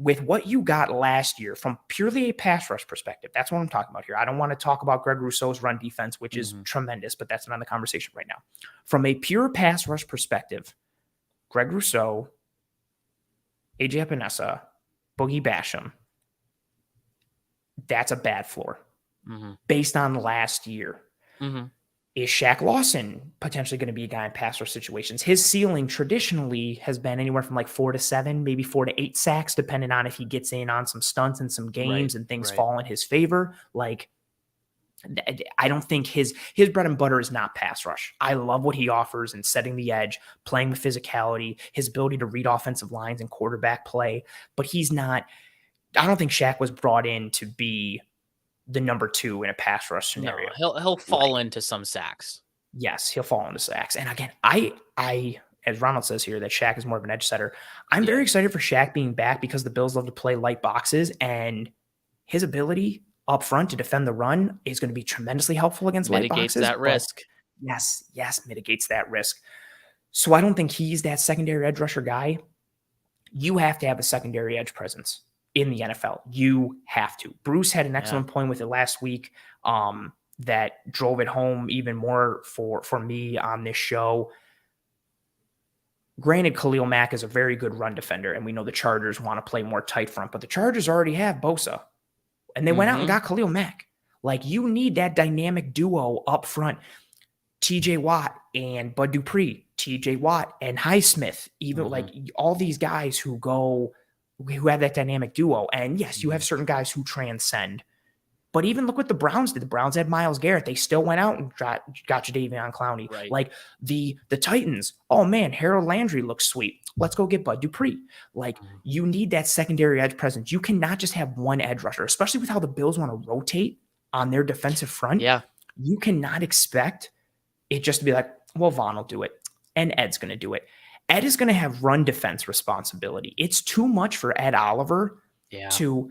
With what you got last year from purely a pass rush perspective, that's what I'm talking about here. I don't want to talk about Greg Rousseau's run defense, which is tremendous, but that's not in the conversation right now. From a pure pass rush perspective, Greg Rousseau, AJ Epinesa, Boogie Basham, that's a bad floor based on last year. Is Shaq Lawson potentially going to be a guy in pass rush situations? His ceiling traditionally has been anywhere from 4 to 7, maybe 4 to 8 sacks, depending on if he gets in on some stunts and some games and things fall in his favor. I don't think his bread and butter is not pass rush. I love what he offers in setting the edge, playing with physicality, his ability to read offensive lines and quarterback play. But he's not. I don't think Shaq was brought in to be the number 2 in a pass rush scenario. No, he'll fall into some sacks. Yes, he'll fall into sacks. And again, I as Ronald says here, that Shaq is more of an edge setter. I'm very excited for Shaq being back, because the Bills love to play light boxes, and his ability up front to defend the run is going to be tremendously helpful against light boxes. Mitigates that risk. Yes, mitigates that risk. So I don't think he's that secondary edge rusher guy. You have to have a secondary edge presence in the NFL. You have to. Bruce had an excellent point with it last week that drove it home even more for me on this show. Granted, Khalil Mack is a very good run defender, and we know the Chargers want to play more tight front, but the Chargers already have Bosa, and they went out and got Khalil Mack. Like, you need that dynamic duo up front. TJ Watt and Bud Dupree, TJ Watt and Highsmith, even like all these guys who have that dynamic duo. And yes, you have certain guys who transcend. But even look what the Browns did. The Browns had Myles Garrett. They still went out and got Jadeveon Clowney. Right. Like the Titans, oh man, Harold Landry looks sweet. Let's go get Bud Dupree. Like, you need that secondary edge presence. You cannot just have one edge rusher, especially with how the Bills want to rotate on their defensive front. Yeah. You cannot expect it just to be like, well, Vaughn will do it, and Ed's going to do it. Ed is going to have run defense responsibility. It's too much for Ed Oliver to,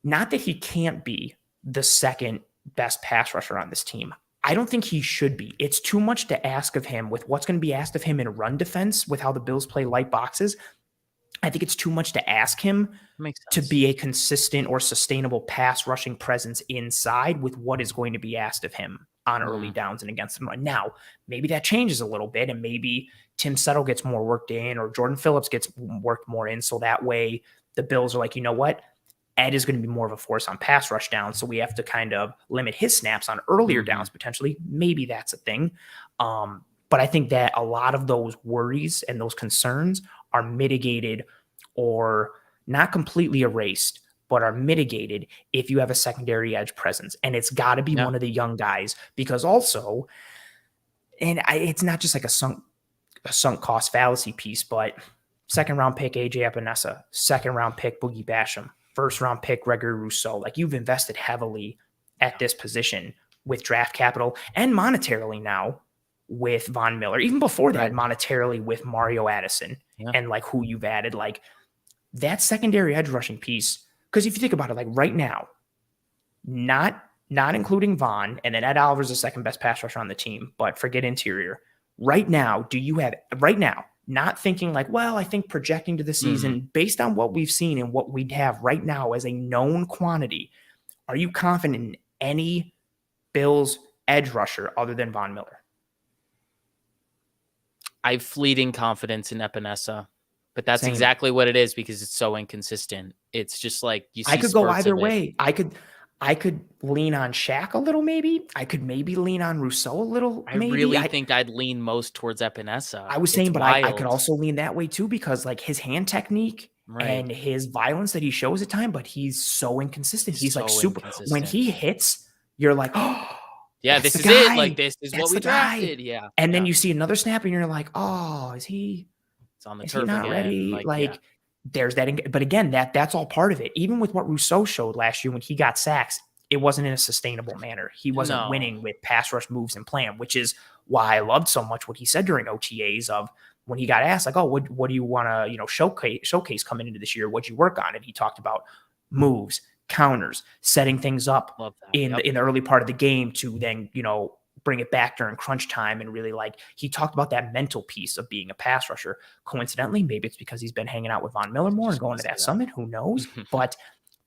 not that he can't be the second best pass rusher on this team. I don't think he should be. It's too much to ask of him with what's going to be asked of him in run defense with how the Bills play light boxes. I think it's too much to ask him to be a consistent or sustainable pass rushing presence inside with what is going to be asked of him on early downs and against the run. Now, maybe that changes a little bit, and maybe Tim Settle gets more worked in, or Jordan Phillips gets worked more in, so that way the Bills are like, you know what? Ed is going to be more of a force on pass rush downs, so we have to kind of limit his snaps on earlier downs potentially. Maybe that's a thing. But I think that a lot of those worries and those concerns are mitigated, or not completely erased, but are mitigated if you have a secondary edge presence. And it's got to be one of the young guys, because also, it's not just like a sunk cost fallacy piece, but second round pick AJ Epinesa, second round pick Boogie Basham, first round pick Gregory Rousseau. Like, you've invested heavily at this position with draft capital and monetarily now with Von Miller. Even before that, monetarily with Mario Addison and like who you've added. Like, that secondary edge rushing piece, because if you think about it, like right now, not including Vaughn, and then Ed Oliver's the second best pass rusher on the team, but forget interior. Right now, not thinking like, well, I think projecting to the season based on what we've seen and what we'd have right now as a known quantity, are you confident in any Bills edge rusher other than Von Miller? I have fleeting confidence in Epinesa, but that's Same. exactly what it is, because it's so inconsistent. It's just like you see. I could go either way. I could lean on Shaq a little, maybe. I could maybe lean on Rousseau a little. I really think I'd lean most towards Epinesa. I was saying, but I could also lean that way too, because like his hand technique and his violence that he shows at time, but he's so inconsistent. He's so like super. When he hits, you're like, oh, yeah, this is it. Like, this is what we drafted. Yeah. And then you see another snap and you're like, oh, is he? It's on the is turf he not again. ready? Like there's that. But again, that's all part of it. Even with what Rousseau showed last year when he got sacks, it wasn't in a sustainable manner. He wasn't winning with pass rush moves and plan, which is why I loved so much what he said during OTAs of when he got asked, like, oh, what do you want to, showcase coming into this year? What'd you work on? And he talked about moves, counters, setting things up in the early part of the game to then, bring it back during crunch time. And really, like, he talked about that mental piece of being a pass rusher. Coincidentally, maybe it's because he's been hanging out with Von Miller more and going to that summit. Who knows? But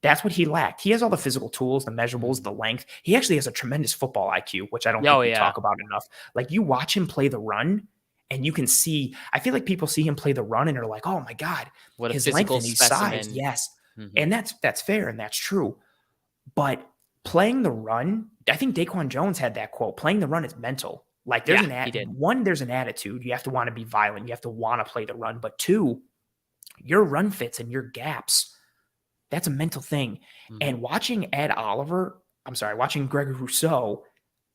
that's what he lacked. He has all the physical tools, the measurables, the length. He actually has a tremendous football IQ, which I don't think we talk about enough. Like, you watch him play the run and you can see, I feel like people see him play the run and are like, oh my God, what his a length and his size. Yes. And that's fair and that's true. But playing the run, I think Daquan Jones had that quote, playing the run is mental. Like, there's there's an attitude. You have to want to be violent. You have to want to play the run. But two, your run fits and your gaps, that's a mental thing. And watching Gregory Rousseau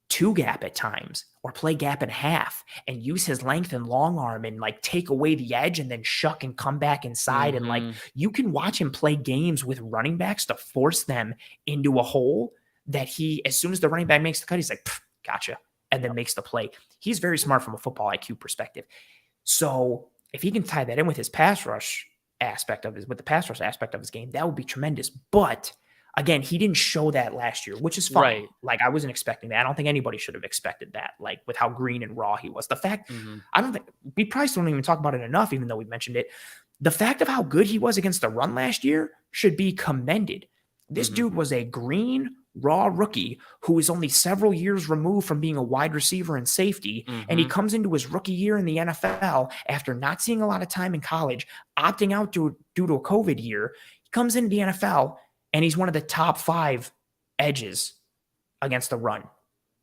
two gap at times or play gap and a half and use his length and long arm and like take away the edge and then shuck and come back inside. And like, you can watch him play games with running backs to force them into a hole that he, as soon as the running back makes the cut, he's like, gotcha. And then makes the play. He's very smart from a football IQ perspective. So if he can tie that in with his pass rush aspect of his game, that would be tremendous. But again, he didn't show that last year, which is fine. Right. Like, I wasn't expecting that. I don't think anybody should have expected that, like with how green and raw he was. The fact, I don't think we probably don't even talk about it enough, even though we mentioned it. The fact of how good he was against the run last year should be commended. This dude was a green, raw rookie who is only several years removed from being a wide receiver and safety. And he comes into his rookie year in the NFL after not seeing a lot of time in college, opting out due to a COVID year. He comes into the NFL and he's one of the top 5 edges against the run.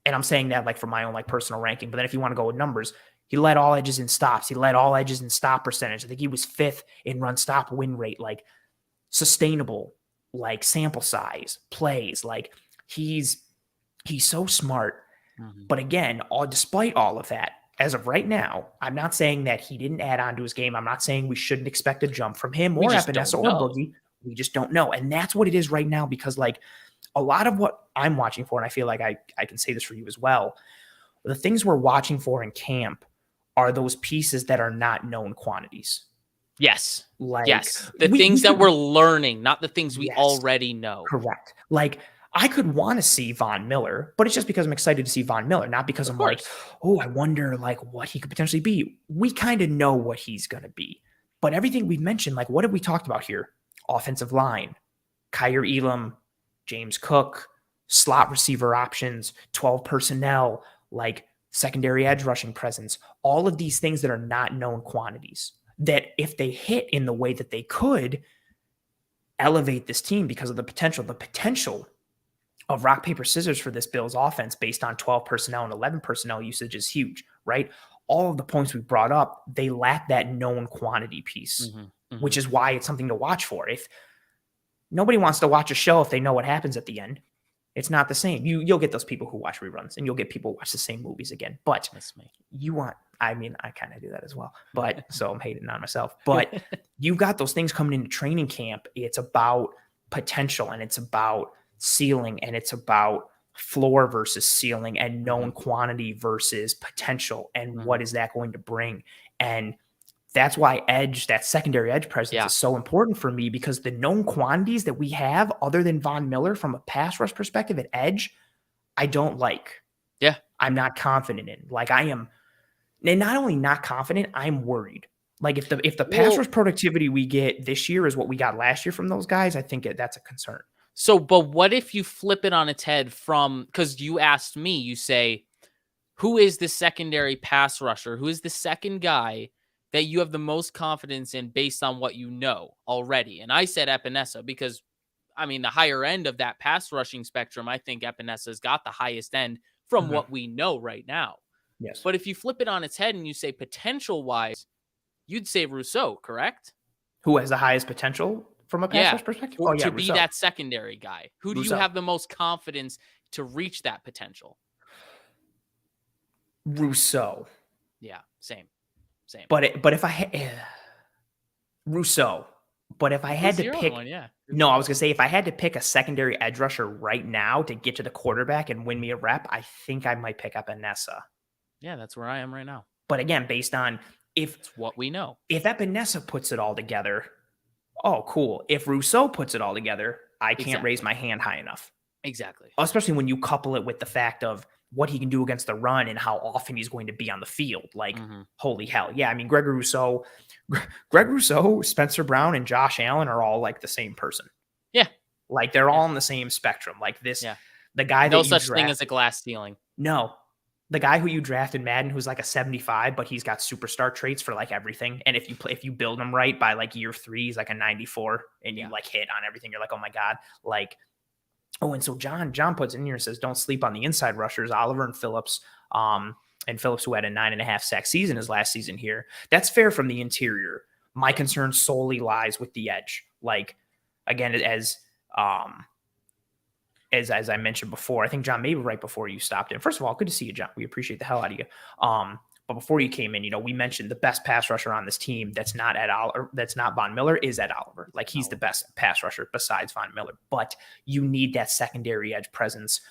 And I'm saying that like for my own like personal ranking. But then if you want to go with numbers, he led all edges in stops. He led all edges in stop percentage. I think he was 5th in run stop win rate, like sustainable, like sample size, plays. Like he's so smart. But again, despite all of that, as of right now, I'm not saying that he didn't add on to his game. I'm not saying we shouldn't expect a jump from him or Epinesa or Boogie. We just don't know. And that's what it is right now, because like a lot of what I'm watching for, and I feel like I can say this for you as well, the things we're watching for in camp are those pieces that are not known quantities. Yes. Like, yes. The things that we're learning, not the things we already know. Correct. Like, I could want to see Von Miller, but it's just because I'm excited to see Von Miller, not because I'm like, oh, I wonder like what he could potentially be. We kind of know what he's going to be. But everything we've mentioned, like what have we talked about here? Offensive line, Kaiir Elam, James Cook, slot receiver options, 12 personnel, like secondary edge rushing presence, all of these things that are not known quantities that if they hit in the way that they could elevate this team because of the potential of rock, paper, scissors for this Bills offense based on 12 personnel and 11 personnel usage is huge, right? All of the points we brought up, they lack that known quantity piece, which is why it's something to watch for. If nobody wants to watch a show if they know what happens at the end, it's not the same. You'll get those people who watch reruns, and you'll get people who watch the same movies again. But you want, I mean, I kind of do that as well. But so I'm hating on myself. But you've got those things coming into training camp. It's about potential, and it's about ceiling, and it's about floor versus ceiling, and known quantity versus potential, and what is that going to bring? And that's why that secondary edge presence is so important for me, because the known quantities that we have other than Von Miller from a pass rush perspective at edge, I don't like. Yeah. I'm not confident in. Like I am, and not only not confident, I'm worried. Like if the pass rush productivity we get this year is what we got last year from those guys, I think that's a concern. So, but what if you flip it on its head because you asked me, you say, who is the secondary pass rusher? Who is the second guy that you have the most confidence in based on what you know already? And I said Epinesa because, I mean, the higher end of that pass rushing spectrum, I think Epinesa's got the highest end from what we know right now. Yes. But if you flip it on its head and you say potential-wise, you'd say Rousseau, correct? Who has the highest potential from a pass rush perspective? To be that secondary guy. Who do you have the most confidence to reach that potential? Rousseau. Yeah, same. But if I had Rousseau, but if I had to pick, no, I was gonna say if I had to pick a secondary edge rusher right now to get to the quarterback and win me a rep, I think I might pick up Epinesa. Yeah, that's where I am right now. But again, based on it's what we know. If Epinesa puts it all together, oh, cool. If Rousseau puts it all together, I can't raise my hand high enough. Exactly. Especially when you couple it with the fact of what he can do against the run and how often he's going to be on the field. Like, holy hell. Yeah, I mean, Greg Rousseau, Spencer Brown, and Josh Allen are all like the same person. Yeah. Like, they're all on the same spectrum. Like this, the guy that no such thing as a glass ceiling. No. The guy who you draft in Madden who's like a 75, but he's got superstar traits for like everything. And if you build him right by like year 3, he's like a 94 and you like hit on everything. You're like, oh my God. Like, oh, and so John puts in here and says, don't sleep on the inside rushers, Oliver and Phillips. And Phillips, who had a 9.5 sack season his last season here. That's fair from the interior. My concern solely lies with the edge. Like, again, as I mentioned before, I think John, maybe right before you stopped in. First of all, good to see you, John. We appreciate the hell out of you. But before you came in, we mentioned the best pass rusher on this team that's not Von Miller is Ed Oliver. Like he's the best pass rusher besides Von Miller. But you need that secondary edge presence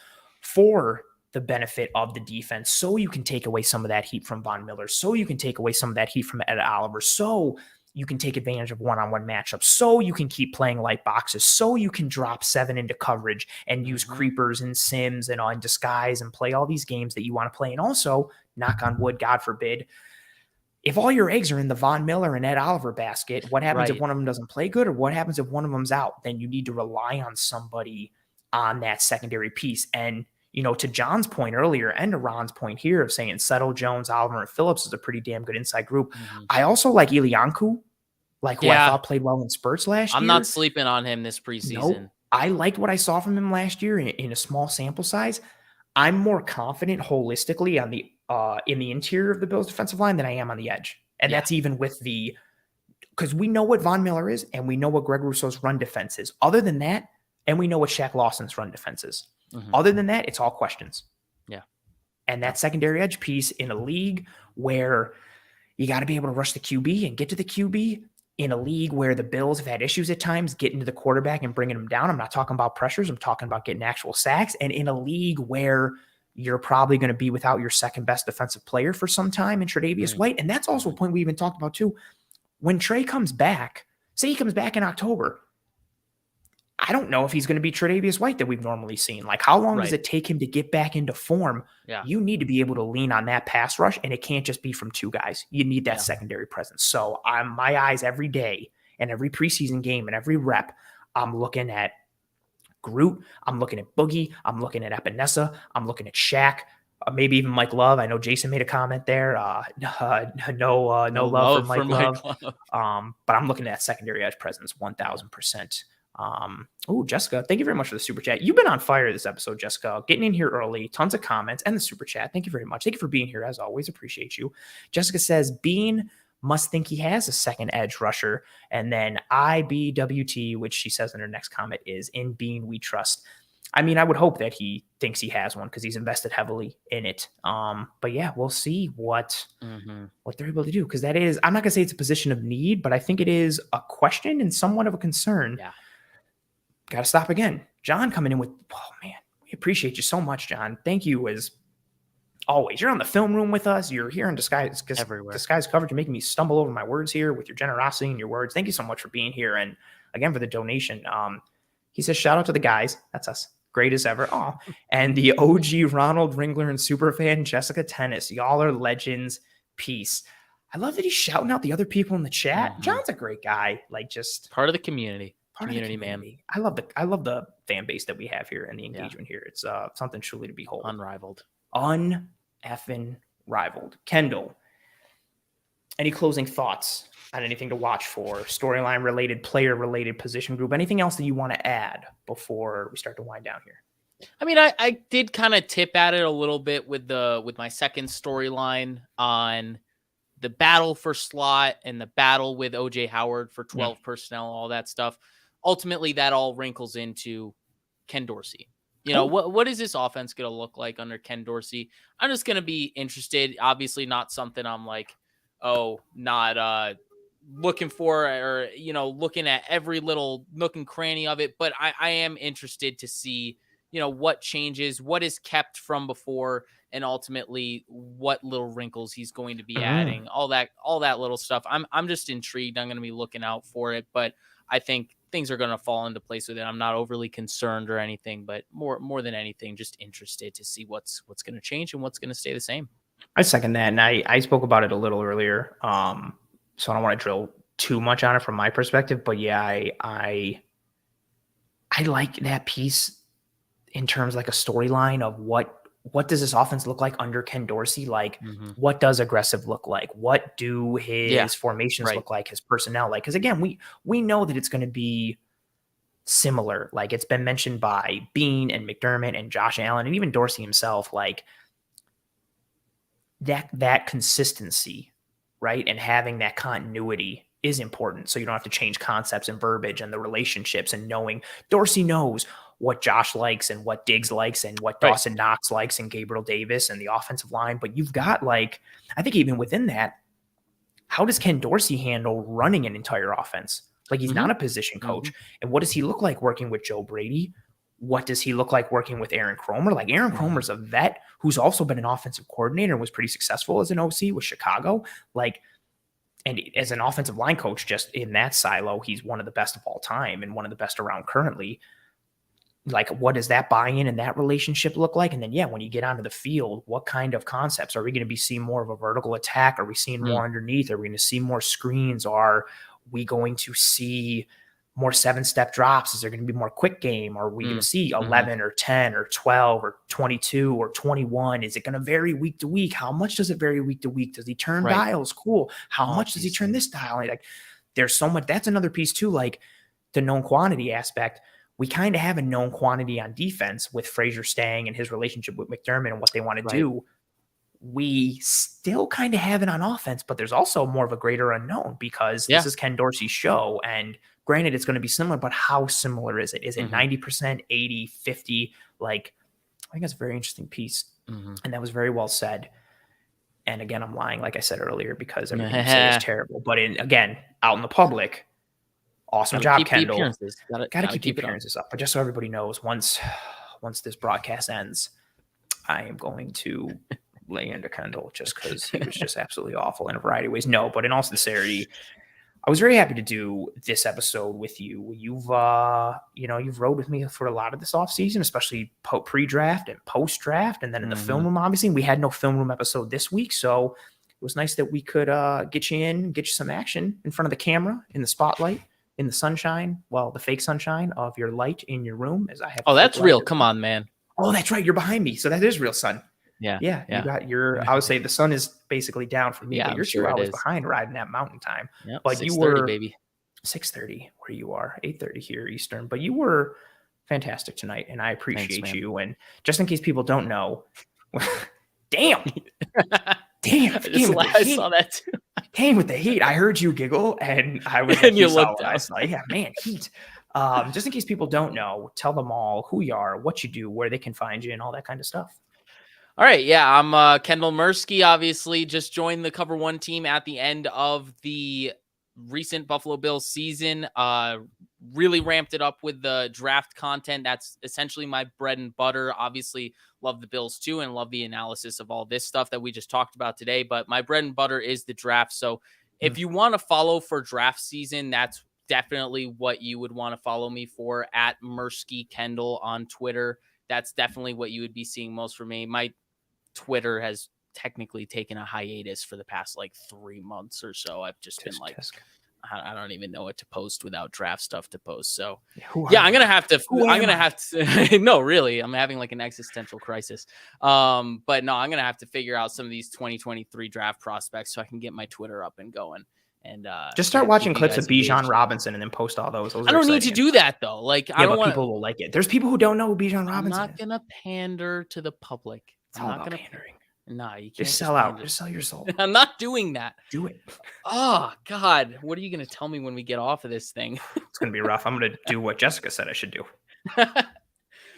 for the benefit of the defense, so you can take away some of that heat from Von Miller, so you can take away some of that heat from Ed Oliver, so you can take advantage of one-on-one matchups, so you can keep playing light boxes, so you can drop 7 into coverage and use creepers and sims and on disguise and play all these games that you want to play. And also, knock on wood, God forbid, if all your eggs are in the Von Miller and Ed Oliver basket, what happens if one of them doesn't play good, or what happens if one of them's out? Then you need to rely on somebody on that secondary piece. And to John's point earlier and to Ron's point here of saying Settle, Jones, Oliver, and Phillips is a pretty damn good inside group. I also like Ilianku, who I thought played well in spurts last year. I'm not sleeping on him this preseason. Nope. I liked what I saw from him last year in a small sample size. I'm more confident holistically on the in the interior of the Bills defensive line than I am on the edge. And Yeah. that's even with because we know what Von Miller is and we know what Greg Russo's run defense is. Other than that, and we know what Shaq Lawson's run defense is. Other than that, it's all questions. Yeah. And that secondary edge piece in a league where you got to be able to rush the QB and get to the QB, in a league where the Bills have had issues at times getting to the quarterback and bringing him down. I'm not talking about pressures. I'm talking about getting actual sacks. And in a league where you're probably going to be without your second best defensive player for some time in Tre'Davious White. And that's also a point we even talked about too. When Trey comes back, say he comes back in October, I don't know if he's going to be Tre'Davious White that we've normally seen. Like, how long does it take him to get back into form? Yeah. You need to be able to lean on that pass rush, and it can't just be from two guys. You need that secondary presence. So my eyes every day and every preseason game and every rep, I'm looking at Groot. I'm looking at Boogie. I'm looking at Epinesa. I'm looking at Shaq. Maybe even Mike Love. I know Jason made a comment there. No love for Mike Love. But I'm looking at secondary edge presence 1,000%. Jessica, thank you very much for the super chat. You've been on fire this episode, Jessica. Getting in here early, tons of comments and the super chat. Thank you very much. Thank you for being here as always. Appreciate you. Jessica says Bean must think he has a second edge rusher. And then IBWT, which she says in her next comment, is in Bean we trust. I mean, I would hope that he thinks he has one because he's invested heavily in it. But yeah, we'll see what they're able to do. Because that is, I'm not gonna say it's a position of need, but I think it is a question and somewhat of a concern. Yeah. Got to stop again. John coming in with, oh man, we appreciate you so much, John. Thank you as always. You're on the film room with us. You're here in disguise coverage. You're making me stumble over my words here with your generosity and your words. Thank you so much for being here. And again, for the donation. He says, shout out to the guys. That's us. Great as ever. Oh, and the OG Ronald Ringler and superfan Jessica Tennis. Y'all are legends. Peace. I love that he's shouting out the other people in the chat. John's a great guy. Like, just part of the community. Community man. I love the fan base that we have here and the engagement here. It's something truly to behold. Uneffing rivaled. Kendall, any closing thoughts on anything to watch for? Storyline related, player related, position group, anything else that you want to add before we start to wind down here? I mean, I did kind of tip at it a little bit with my second storyline on the battle for slot and the battle with OJ Howard for 12 personnel, all that stuff. Ultimately, that all wrinkles into Ken Dorsey. You know, what is this offense going to look like under Ken Dorsey? I'm just going to be interested. Obviously, not something I'm like, not looking for or, looking at every little nook and cranny of it. But I am interested to see, what changes, what is kept from before, and ultimately what little wrinkles he's going to be adding, all that little stuff. I'm just intrigued. I'm going to be looking out for it. But I think things are going to fall into place with it. I'm not overly concerned or anything, but more than anything, just interested to see what's going to change and what's going to stay the same. I second that. And I spoke about it a little earlier. So I don't want to drill too much on it from my perspective, but yeah, I like that piece in terms like a storyline of what does this offense look like under Ken Dorsey? Like, what does aggressive look like? What do his formations look like? His personnel like? Because again, we know that it's going to be similar. Like, it's been mentioned by Bean and McDermott and Josh Allen and even Dorsey himself. Like, that consistency, right, and having that continuity is important. So you don't have to change concepts and verbiage and the relationships, and knowing Dorsey knows what Josh likes and what Diggs likes and what Dawson Knox likes and Gabriel Davis and the offensive line. But you've got, like, I think even within that, how does Ken Dorsey handle running an entire offense? Like, he's not a position coach. And what does he look like working with Joe Brady? What does he look like working with Aaron Kromer? Like, Aaron Kromer's a vet who's also been an offensive coordinator and was pretty successful as an OC with Chicago. Like, and as an offensive line coach, just in that silo, he's one of the best of all time and one of the best around currently. Like, what does that buy-in and that relationship look like? And then, when you get onto the field, what kind of concepts? Are we going to be seeing more of a vertical attack? Are we seeing more underneath? Are we going to see more screens? Are we going to see more 7-step drops? Is there going to be more quick game? Are we going to see 11 or 10 or 12 or 22 or 21? Is it going to vary week to week? How much does it vary week to week? Does he turn dials? Cool. How much does he turn this dial? Like, there's so much. That's another piece too, like the known quantity aspect. we kind of have a known quantity on defense with Frazier staying and his relationship with McDermott and what they want to do. We still kind of have it on offense, but there's also more of a greater unknown because this is Ken Dorsey's show. And granted, it's going to be similar, but how similar is it? Is it 90%, 80, 50? Like, I think that's a very interesting piece. And that was very well said. And again, I'm lying, like I said earlier, because everything you say is terrible. But again, out in the public, awesome job, Kendall. Gotta keep the appearances up. But just so everybody knows, once this broadcast ends, I am going to lay into Kendall just because he was just absolutely awful in a variety of ways. No, but in all sincerity, I was very happy to do this episode with you. You've rode with me for a lot of this offseason, especially pre-draft and post-draft, and then in the film room, obviously. We had no film room episode this week, so it was nice that we could get you in, get you some action in front of the camera, in the spotlight, in the sunshine, the fake sunshine of your light in your room. As I have. Oh, that's real. Come on, man. Oh, that's right. You're behind me, so that is real sun. Yeah. You got your. I would say the sun is basically down for me, but you're 2 hours behind riding that mountain time. Yep, but you were baby 6:30 where you are, 8:30 here Eastern. But you were fantastic tonight, and I appreciate you. And just in case people don't know, damn, I saw that too. Came with the heat. I heard you giggle, and I was. And you looked down. I was like, yeah, man, heat. Just in case people don't know, tell them all who you are, what you do, where they can find you, and all that kind of stuff. All right. Yeah. I'm Kendall Mirsky, obviously just joined the Cover One team at the end of the recent Buffalo Bills season. Really ramped it up with the draft content. That's essentially my bread and butter. Obviously love the Bills too, and love the analysis of all this stuff that we just talked about today. But my bread and butter is the draft. So if you want to follow for draft season, that's definitely what you would want to follow me for, at Mirsky Kendall on Twitter. That's definitely what you would be seeing most from me. My Twitter has technically taken a hiatus for the past 3 months or so. I've just been I don't even know what to post without draft stuff to post. So I'm going to have to, no, really, I'm having an existential crisis. But no, I'm going to have to figure out some of these 2023 draft prospects so I can get my Twitter up and going. And just start watching clips of Bijan Robinson and then post all those. I don't need to do that though. I don't want people will like it. There's people who don't know who Bijan Robinson is. I'm not going to pander to the public. It's all about pandering. No, you can't. Just sell out. Just sell your soul. I'm not doing that. Do it. Oh, God. What are you going to tell me when we get off of this thing? It's going to be rough. I'm going to do what Jessica said I should do.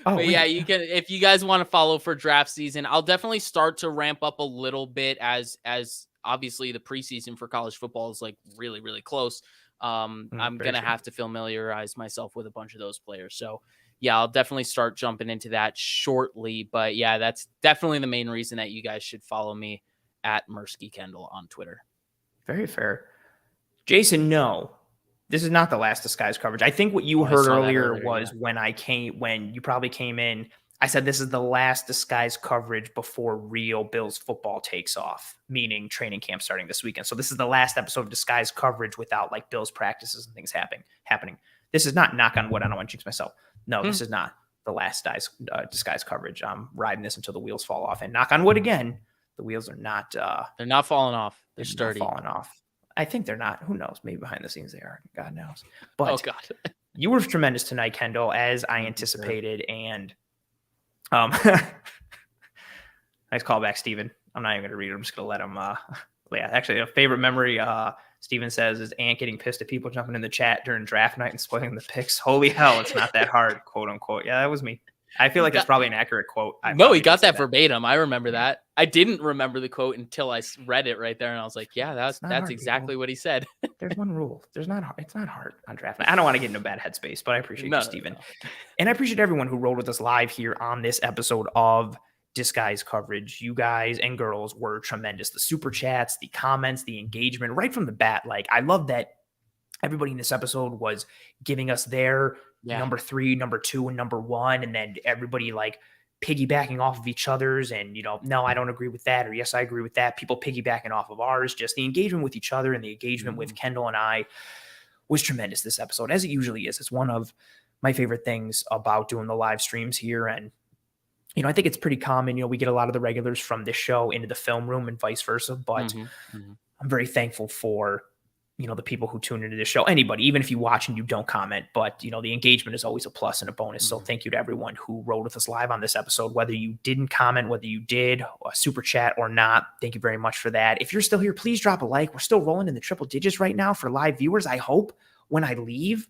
Yeah, you can. If you guys want to follow for draft season, I'll definitely start to ramp up a little bit as obviously the preseason for college football is really, really close. I'm going to have to familiarize myself with a bunch of those players. So yeah, I'll definitely start jumping into that shortly. But yeah, that's definitely the main reason that you guys should follow me at Mirsky Kendall on Twitter. Very fair. Jason, no, this is not the last Disguise coverage. I think what you heard earlier was when you probably came in, I said this is the last Disguise coverage before real Bills football takes off, meaning training camp starting this weekend. So this is the last episode of Disguise coverage without Bills practices and things happening. This is not, knock on wood, I don't want to jinx myself. No, this is not the last Disguise coverage. I'm riding this until the wheels fall off. And knock on wood again, the wheels are not... they're not falling off. They're sturdy. Falling off. I think they're not. Who knows? Maybe behind the scenes they are. God knows. But oh, God. You were tremendous tonight, Kendall, as I anticipated. And nice callback, Steven. I'm not even going to read it. I'm just going to let him... actually, a favorite memory... Steven says, is Ant getting pissed at people jumping in the chat during draft night and spoiling the picks? Holy hell, it's not that hard, quote unquote. Yeah, that was me. I feel like it's probably an accurate quote. No, he got that verbatim. I remember that. I didn't remember the quote until I read it right there, and I was like, yeah, that's exactly what he said. There's one rule. It's not hard on draft night. I don't want to get into a bad headspace, but I appreciate you, Steven. No. And I appreciate everyone who rolled with us live here on this episode of Disguise coverage. You guys and girls were tremendous. The super chats, the comments, the engagement right from the bat. I love that everybody in this episode was giving us their number 3, number 2, and number 1, and then everybody piggybacking off of each other's, and no, I don't agree with that, or yes, I agree with that. People piggybacking off of ours. Just the engagement with each other and the engagement with Kendall and I was tremendous this episode, as it usually is. It's one of my favorite things about doing the live streams here. And I think it's pretty common. We get a lot of the regulars from this show into the film room and vice versa. But I'm very thankful for the people who tune into this show, anybody, even if you watch and you don't comment, but the engagement is always a plus and a bonus. So thank you to everyone who rode with us live on this episode, whether you didn't comment, whether you did a super chat or not. Thank you very much for that. If you're still here, please drop a like. We're still rolling in the triple digits right now for live viewers. I hope when I leave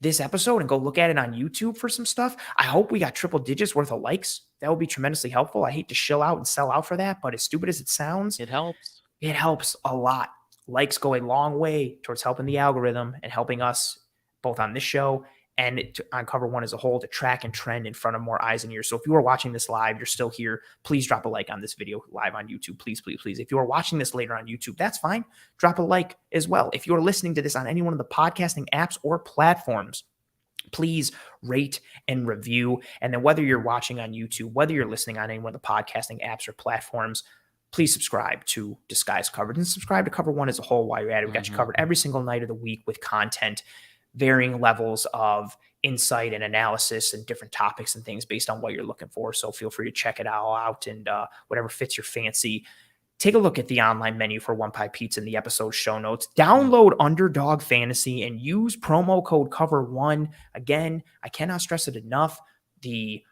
this episode and go look at it on YouTube for some stuff, I hope we got triple digits worth of likes. That would be tremendously helpful. I hate to shill out and sell out for that, but as stupid as it sounds, It helps. It helps a lot. Likes go a long way towards helping the algorithm and helping us both on this show and on Cover One as a whole to track and trend in front of more eyes and ears. So if you are watching this live, you're still here, please drop a like on this video live on YouTube. Please, please, please. If you are watching this later on YouTube, that's fine. Drop a like as well. If you are listening to this on any one of the podcasting apps or platforms, please rate and review. And then whether you're watching on YouTube, whether you're listening on any one of the podcasting apps or platforms, please subscribe to Disguised Coverage and subscribe to Cover One as a whole while you're at it. We got you covered every single night of the week with content, varying levels of insight and analysis and different topics and things based on what you're looking for. So feel free to check it all out and whatever fits your fancy. Take a look at the online menu for One Pie Pizza in the episode show notes. Download Underdog Fantasy and use promo code COVER1. Again, I cannot stress it enough. The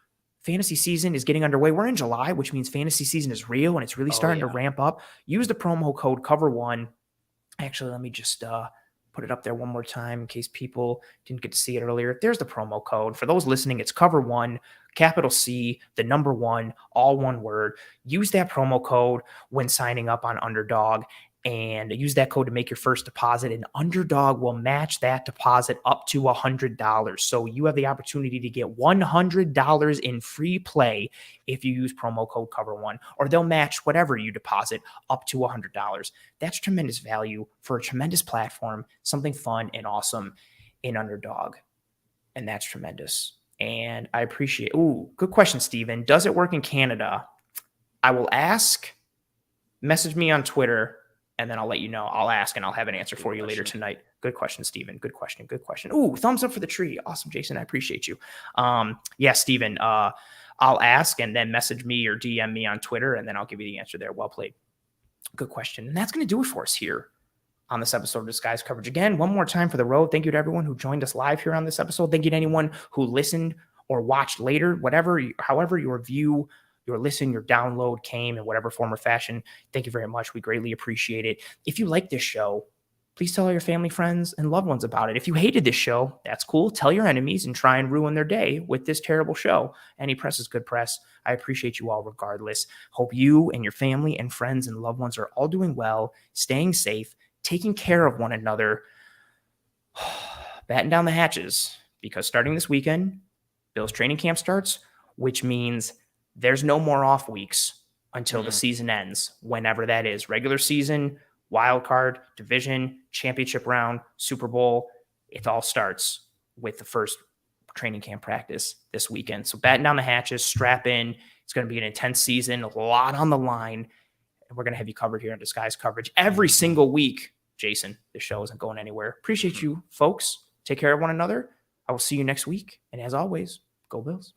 fantasy season is getting underway. We're in July, which means fantasy season is real and it's really starting to ramp up. Use the promo code COVER1. Actually, let me just put it up there one more time in case people didn't get to see it earlier. There's the promo code. For those listening, it's COVER1, capital C, the number 1, all one word. Use that promo code when signing up on Underdog and use that code to make your first deposit, and Underdog will match that deposit up to $100. So you have the opportunity to get $100 in free play if you use promo code COVER1, or they'll match whatever you deposit up to $100. That's tremendous value for a tremendous platform, something fun and awesome in Underdog. And that's tremendous. And I appreciate, good question, Steven. Does it work in Canada? I will ask, message me on Twitter, and then I'll let you know. I'll ask and I'll have an answer for you later tonight. Good question, Steven. Good question. Good question. Thumbs up for the tree. Awesome, Jason. I appreciate you. Yeah, Steven, I'll ask and then message me or DM me on Twitter, and then I'll give you the answer there. Well played. Good question. And that's going to do it for us here on this episode of Disguised Coverage. Again, one more time for the road. Thank you to everyone who joined us live here on this episode. Thank you to anyone who listened or watched later, however your view, your listen, your download came in whatever form or fashion. Thank you very much. We greatly appreciate it. If you like this show, please tell all your family, friends, and loved ones about it. If you hated this show, that's cool. Tell your enemies and try and ruin their day with this terrible show. Any press is good press. I appreciate you all regardless. Hope you and your family and friends and loved ones are all doing well, staying safe, taking care of one another, batten down the hatches, because starting this weekend, Bills training camp starts, which means there's no more off weeks until the season ends, whenever that is. Regular season, wild card, division, championship round, Super Bowl. It all starts with the first training camp practice this weekend. So batten down the hatches, strap in. It's going to be an intense season, a lot on the line. And we're going to have you covered here on Disguised Coverage every single week. Jason, this show isn't going anywhere. Appreciate you, folks. Take care of one another. I will see you next week. And as always, go Bills.